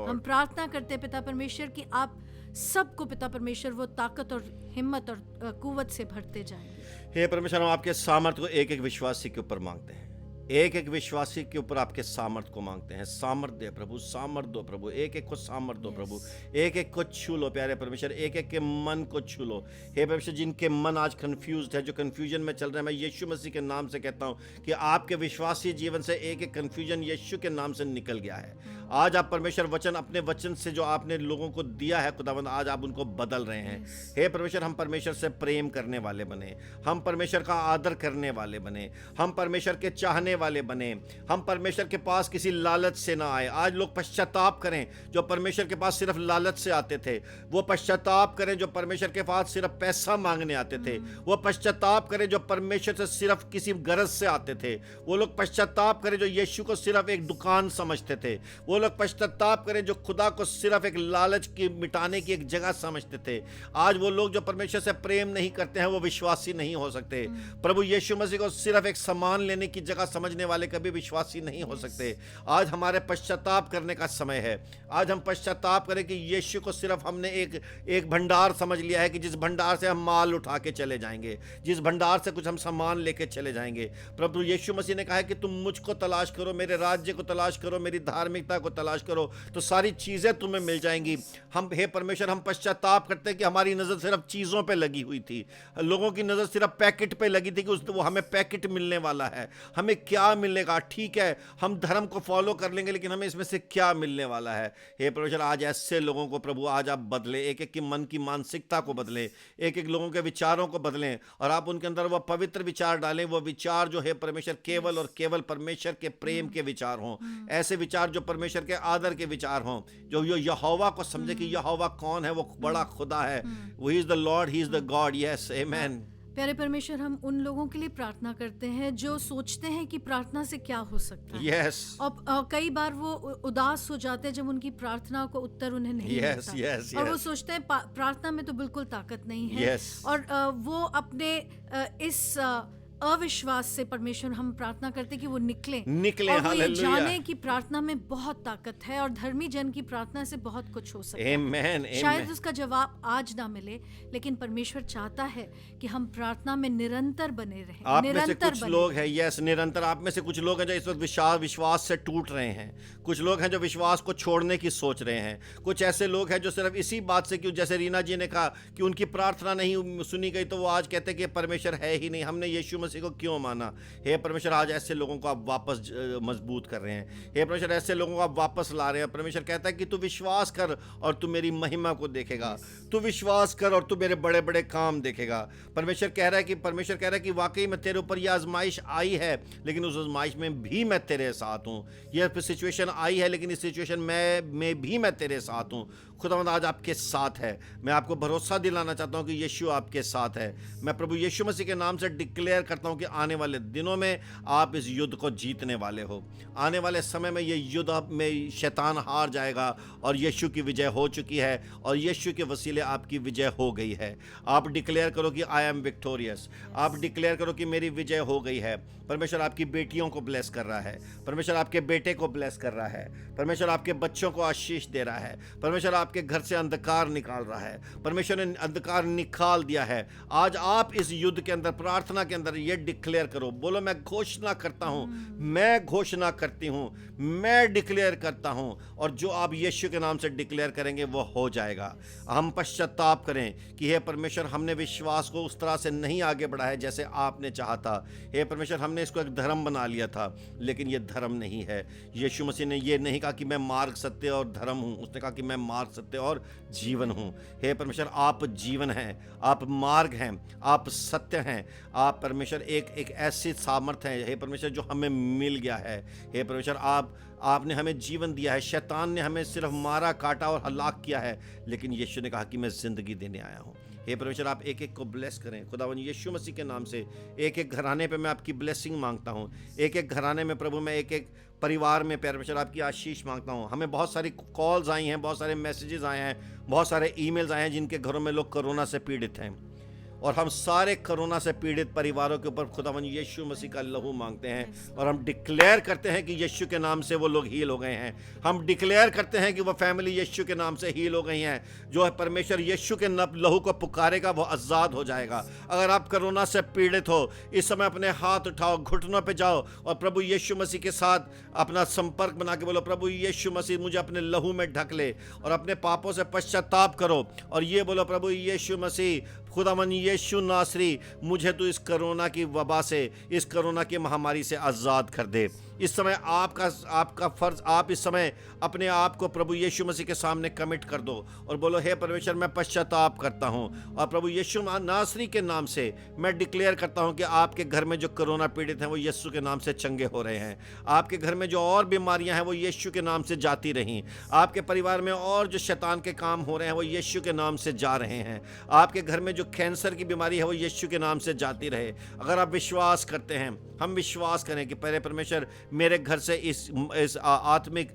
हम प्रार्थना करते हैं पिता परमेश्वर कि आप सबको पिता परमेश्वर वो ताकत और हिम्मत और कुव्वत से भरते जाएंगे। हे परमेश्वर, हम आपके सामर्थ्य को एक एक विश्वासी के ऊपर मांगते हैं, एक एक विश्वासी के ऊपर आपके सामर्थ्य को मांगते हैं। सामर्थ्य दे प्रभु, सामर्थ्य दो प्रभु, एक एक को सामर्थ्य दो प्रभु, एक एक को छू लो प्यारे परमेश्वर, एक एक के मन को छू लो। हे परमेश्वर, जिनके मन आज कंफ्यूज्ड है, जो कंफ्यूजन में चल रहे हैं, मैं यीशु मसीह के नाम से कहता हूँ कि आपके विश्वासी जीवन से एक एक कंफ्यूजन यीशु के नाम से निकल गया है। आज आप परमेश्वर वचन, अपने वचन से जो आपने लोगों को दिया है खुदावंद, आज आप उनको बदल रहे हैं। हे परमेश्वर, हम परमेश्वर से प्रेम करने वाले बने, हम परमेश्वर का आदर करने वाले बने, हम परमेश्वर के चाहने वाले बने, हम परमेश्वर के पास किसी लालच से ना आए। आज लोग पश्चाताप करें जो परमेश्वर के पास सिर्फ लालच से आते थे, वो पश्चाताप करें जो परमेश्वर के पास सिर्फ पैसा मांगने आते थे, वो पश्चाताप करें जो परमेश्वर से सिर्फ किसी गरज से आते थे, वो लोग पश्चाताप करें जो यीशु को सिर्फ एक दुकान समझते थे, वो लोग पश्चाताप करें जो खुदा को सिर्फ एक लालच की मिटाने की एक जगह समझते थे। आज वो लोग जो परमेश्वर से प्रेम नहीं करते हैं वो विश्वासी नहीं हो सकते। प्रभु यीशु मसीह को सिर्फ एक सामान लेने की जगह समझने वाले कभी विश्वासी नहीं हो सकते। आज हमारे पश्चाताप करने का समय है। आज हम पश्चाताप करें कि यीशु को सिर्फ हमने एक भंडार समझ लिया है कि जिस भंडार से हम माल उठा के चले जाएंगे, जिस भंडार से कुछ हम सामान लेके चले जाएंगे। प्रभु यीशु मसीह ने कहा है कि तुम मुझको तलाश करो, मेरे राज्य को तलाश करो, मेरी धार्मिकता को तलाश करो तो सारी चीज़ें तुम्हें मिल जाएंगी। हम हे परमेश्वर, हम पश्चाताप करते हैं कि हमारी नज़र सिर्फ चीज़ों पे लगी हुई थी, लोगों की नज़र सिर्फ पैकेट पे लगी थी कि वो हमें पैकेट मिलने वाला है, हमें क्या मिलेगा। ठीक है, हम धर्म को फॉलो कर लेंगे, लेकिन हमें इसमें से क्या मिलने वाला है। हे परमेश्वर, आज ऐसे लोगों को प्रभु आज आप बदले, एक एक की मन की मानसिकता को बदलें, एक एक लोगों के विचारों को बदलें, और आप उनके अंदर वो पवित्र विचार डालें, वो विचार जो है परमेश्वर केवल और केवल परमेश्वर के प्रेम के विचार हों, ऐसे विचार जो परमेश्वर के आदर के विचार हों, जो यहोवा को समझे कि यहोवा कौन है, वो बड़ा खुदा है, he is the Lord, he is the God. Yes, amen. प्यारे परमेश्वर, हम उन लोगों के लिए प्रार्थना करते हैं जो सोचते हैं कि प्रार्थना से क्या हो सकता है। Yes. और कई बार वो उदास हो जाते हैं जब उनकी प्रार्थना को उत्तर उन्हें नहीं मिलता। Yes. और वो सोचते हैं प्रार्थना में तो बिल्कुल ताकत नहीं है। Yes. और वो अपने इस अविश्वास से परमेश्वर हम प्रार्थना करते कि वो निकले और वो ये जाने कि प्रार्थना में बहुत ताकत है और धर्मी जन की प्रार्थना से बहुत कुछ हो सकता है। शायद उसका जवाब आज ना मिले, लेकिन परमेश्वर चाहता है कि हम प्रार्थना में निरंतर बने रहें। आप में से कुछ लोग हैं, यस, निरंतर। आप में से कुछ लोग हैं जो इस वक्त विश्वास से टूट रहे हैं, कुछ लोग हैं जो विश्वास को छोड़ने की सोच रहे हैं, कुछ ऐसे लोग हैं जो सिर्फ इसी बात से कि जैसे रीना जी ने कहा कि उनकी प्रार्थना नहीं सुनी गई, तो वो आज कहते हैं कि परमेश्वर है ही नहीं, हमने यीशु मसीह को क्यों माना। हे परमेश्वर, आज ऐसे लोगों को आप वापस मजबूत कर रहे हैं। हे परमेश्वर, ऐसे लोगों को आप वापस ला रहे हैं। परमेश्वर कहता है कि तू विश्वास कर और तू मेरी महिमा को देखेगा, तू विश्वास कर और तू मेरे बड़े बड़े काम देखेगा। परमेश्वर कह रहा है कि वाकई में तेरे ऊपर यह आजमाइश आई है, लेकिन उस आजमाइश में भी मैं तेरे साथ हूँ। यह सिचुएशन आई है, लेकिन इस सिचुएशन में भी मैं तेरे साथ हूँ। खुदावंद आज आपके साथ है। मैं आपको भरोसा दिलाना चाहता हूँ कि यीशु आपके साथ है। मैं प्रभु यीशु मसीह के नाम से डिक्लेयर करता हूँ कि आने वाले दिनों में आप इस युद्ध को जीतने वाले हो। आने वाले समय में ये युद्ध में शैतान हार जाएगा और यीशु की विजय हो चुकी है और यीशु के वसीले आपकी विजय हो गई है। आप डिक्लेयर करो कि आई एम विक्टोरियस। आप डिक्लेयर करो कि मेरी विजय हो गई है। परमेश्वर आपकी बेटियों को ब्लेस कर रहा है। परमेश्वर आपके बेटे को ब्लेस कर रहा है। परमेश्वर आपके बच्चों को आशीष दे रहा है। परमेश्वर आपके घर से अंधकार निकाल रहा है। परमेश्वर ने अंधकार निकाल दिया है। आज आप इस युद्ध के अंदर, प्रार्थना के अंदर ये डिक्लेयर करो, बोलो मैं घोषणा करता हूँ, मैं घोषणा करती हूँ, मैं डिक्लेयर करता हूँ। और जो आप यीशु के नाम से डिक्लेयर करेंगे वो हो जाएगा। हम पश्चाताप करें कि हे परमेश्वर, हमने विश्वास को उस तरह से नहीं आगे बढ़ाया जैसे आपने चाहा था। हे परमेश्वर, हमने इसको एक धर्म बना लिया था, लेकिन ये धर्म नहीं है। यीशु मसीह ने ये नहीं कहा कि मैं मार्ग, सत्य और धर्म हूँ, उसने कहा कि मैं मार्ग, सत्य और जीवन हूँ। हे परमेश्वर, आप जीवन हैं, आप मार्ग हैं, आप सत्य हैं, आप परमेश्वर एक ऐसी सामर्थ है हे परमेश्वर जो हमें मिल गया है। हे परमेश्वर, आपने हमें जीवन दिया है। शैतान ने हमें सिर्फ मारा, काटा और हलाक किया है, लेकिन यीशु ने कहा कि मैं जिंदगी देने आया हूँ। हे परमेश्वर, आप एक एक को ब्लेस करें खुदावन यीशु मसीह के नाम से। एक एक घराने पे मैं आपकी ब्लेसिंग मांगता हूँ। एक एक घराने में प्रभु मैं एक एक परिवार में परमेश्वर आपकी आशीष मांगता हूँ। हमें बहुत सारी कॉल्स आई हैं, बहुत सारे मैसेजेस आए हैं, बहुत सारे ईमेल्स आए हैं जिनके घरों में लोग कोरोना से पीड़ित हैं, और हम सारे कोरोना से पीड़ित परिवारों के ऊपर खुदावन यीशु मसीह का लहू मांगते हैं और हम डिक्लेयर करते हैं कि यीशु के नाम से वो लोग हील हो गए हैं। हम डिक्लेयर करते हैं कि वो फैमिली यीशु के नाम से हील हो गई हैं। जो है परमेश्वर यीशु के लहू को पुकारेगा वो आज़ाद हो जाएगा। अगर आप कोरोना से पीड़ित हो, इस समय अपने हाथ उठाओ, घुटनों पे जाओ और प्रभु यीशु मसीह के साथ अपना संपर्क बना के बोलो, प्रभु यीशु मसीह मुझे अपने लहू में ढक ले, और अपने पापों से पश्चाताप करो और ये बोलो, प्रभु यीशु मसीह, खुदावन यीशु नासरी, मुझे तो इस कोरोना की वबा से, इस कोरोना की महामारी से आज़ाद कर दे। इस समय आपका फर्ज, आप इस समय अपने आप को प्रभु यीशु मसीह के सामने कमिट कर दो और बोलो, हे परमेश्वर, मैं पश्चाताप करता हूँ और प्रभु यीशु नासरी के नाम से मैं डिक्लेयर करता हूँ कि आपके घर में जो कोरोना पीड़ित हैं वो यीशु के नाम से चंगे हो रहे हैं। आपके घर में जो और बीमारियां हैं वो यीशु के नाम से जाती रहीं। आपके परिवार में और जो शैतान के काम हो रहे हैं वो यीशु के नाम से जा रहे हैं। आपके घर में जो कैंसर की बीमारी है वो यीशु के नाम से जाती रहे। अगर आप विश्वास करते हैं, हम विश्वास करें कि पहले परमेश्वर मेरे घर से इस आत्मिक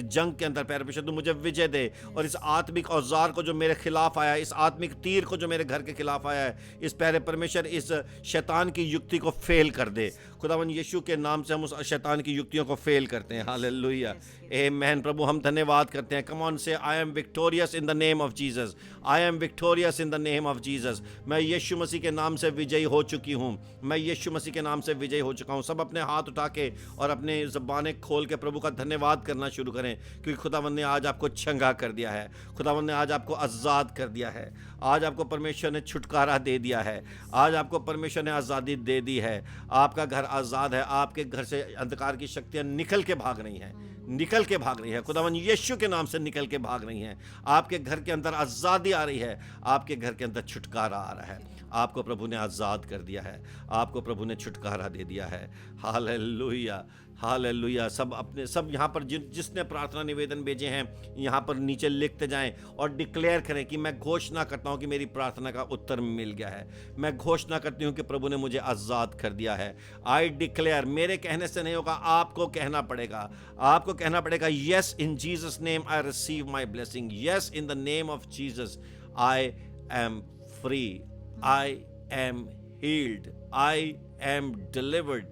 जंग के अंदर परमेश्वर तू मुझे विजय दे, और इस आत्मिक औजार को जो मेरे खिलाफ आया, इस आत्मिक तीर को जो मेरे घर के खिलाफ आया है, इस पहले परमेश्वर इस शैतान की युक्ति को फेल कर दे। खुदावन यीशु के नाम से हम उस शैतान की युक्तियों को फेल करते हैं। हालेलुया, आमेन। प्रभु हम धन्यवाद करते हैं। कम ऑन से, I am victorious in the name of Jesus. I M victorious in the name of Jesus. मैं यीशु मसीह के नाम से विजयी हो चुकी हूँ। मैं यीशु मसीह के नाम से विजयी हो चुका हूँ। सब अपने अपने हाथ उठा के और अपने ज़बानें खोल के प्रभु का धन्यवाद करना शुरू करें, क्योंकि खुदावंद ने आज आपको चंगा कर दिया है, खुदावंद ने आज आपको आज़ाद कर दिया है, आज आपको परमेश्वर ने छुटकारा दे दिया है, आज आपको परमेश्वर ने आज़ादी दे दी है। आपका घर आज़ाद है, आपके घर से अंधकार की शक्तियाँ निकल के भाग रही हैं, निकल के भाग रही है, खुदावन यीशु के नाम से निकल के भाग रही हैं। आपके घर के अंदर आज़ादी आ रही है, आपके घर के अंदर छुटकारा आ रहा है। आपको प्रभु ने आज़ाद कर दिया है, आपको प्रभु ने छुटकारा दे दिया है। Hallelujah, hallelujah. सब यहाँ पर जिसने प्रार्थना निवेदन भेजे हैं यहाँ पर नीचे लिखते जाएं और डिक्लेयर करें कि मैं घोषणा करता हूँ कि मेरी प्रार्थना का उत्तर मिल गया है। मैं घोषणा करती हूँ कि प्रभु ने मुझे आज़ाद कर दिया है। आई डिक्लेयर, मेरे कहने से नहीं होगा, आपको कहना पड़ेगा, आपको कहना पड़ेगा, yes in Jesus name I receive my blessing, yes in the name of Jesus I am free, I am healed, I am delivered.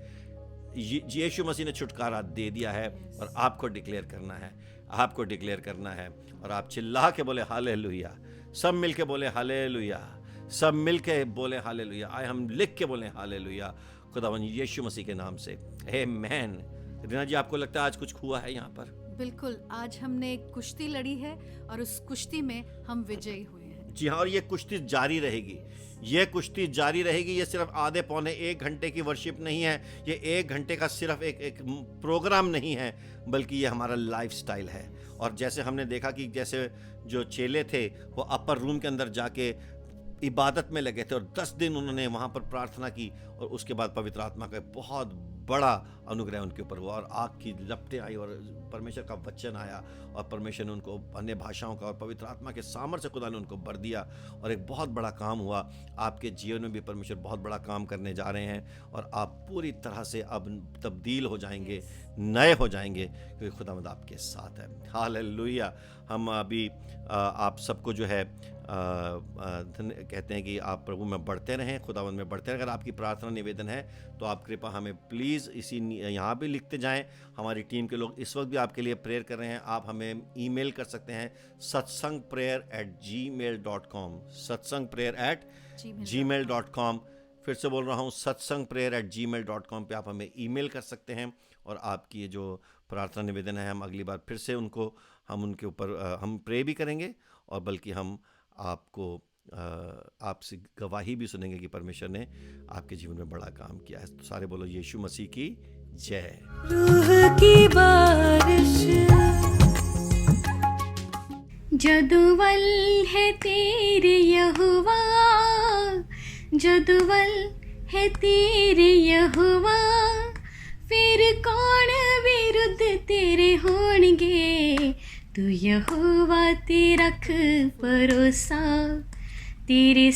यीशु मसीह ने छुटकारा दे दिया है और आपको डिक्लेयर करना है, आपको डिक्लेयर करना है। और आप चिल्ला के बोले हालेलुया, सब मिल के बोले हालेलुया, सब मिल के बोले हालेलुया। आए हम लिख के बोले हालेलुया खुदावन यीशु मसीह के नाम से, आमेन। रीना जी, आपको लगता है आज कुछ हुआ है यहाँ पर? बिल्कुल, आज हमने एक कुश्ती लड़ी है और उस कुश्ती में हम विजयी हुए हैं। जी हाँ, और ये कुश्ती जारी रहेगी, ये कुश्ती जारी रहेगी। ये सिर्फ आधे पौने 1 घंटे की वर्शिप नहीं है, ये 1 घंटे का सिर्फ एक प्रोग्राम नहीं है, बल्कि ये हमारा लाइफस्टाइल है। और जैसे हमने देखा कि जैसे जो चेले थे वो अपर रूम के अंदर जाके इबादत में लगे थे और 10 दिन उन्होंने वहाँ पर प्रार्थना की और उसके बाद पवित्र आत्मा का बहुत बड़ा अनुग्रह उनके ऊपर हुआ और आग की लपटें आई और परमेश्वर का वचन आया और परमेश्वर ने उनको अन्य भाषाओं का और पवित्र आत्मा के सामर्थ्य से खुदा ने उनको भर दिया और एक बहुत बड़ा काम हुआ। आपके जीवन में भी परमेश्वर बहुत बड़ा काम करने जा रहे हैं और आप पूरी तरह से अब तब्दील हो जाएंगे, नए हो जाएंगे, क्योंकि खुदावंद आपके साथ है। हालेलुया। हम अभी आप सबको जो है कहते हैं कि आप प्रभु में बढ़ते रहें, खुदावंद में बढ़ते रहें। अगर आपकी प्रार्थना निवेदन है तो आप कृपा हमें प्लीज़ इसी यहाँ भी लिखते जाएं। हमारी टीम के लोग इस वक्त भी आपके लिए प्रेयर कर रहे हैं। आप हमें ईमेल कर सकते हैं satsangprayer@gmail.com, satsangprayer@gmail.com। फिर से बोल रहा हूँ, satsangprayer@gmail.com पे आप हमें ईमेल कर सकते हैं और आपकी ये जो प्रार्थना निवेदन है हम अगली बार फिर से हम उनके ऊपर हम प्रे भी करेंगे और बल्कि हम आपको आपसे गवाही भी सुनेंगे कि परमेश्वर ने आपके जीवन में बड़ा काम किया है। तो सारे बोलो यीशु मसीह की जय। रूह की बारिश जदुवल है तेरे यहोवा, जदुवल है तेरे यहोवा, फिर कौन विरुद्ध तेरे होणगे। तू यहोवा ते रख भरोसा, तेरे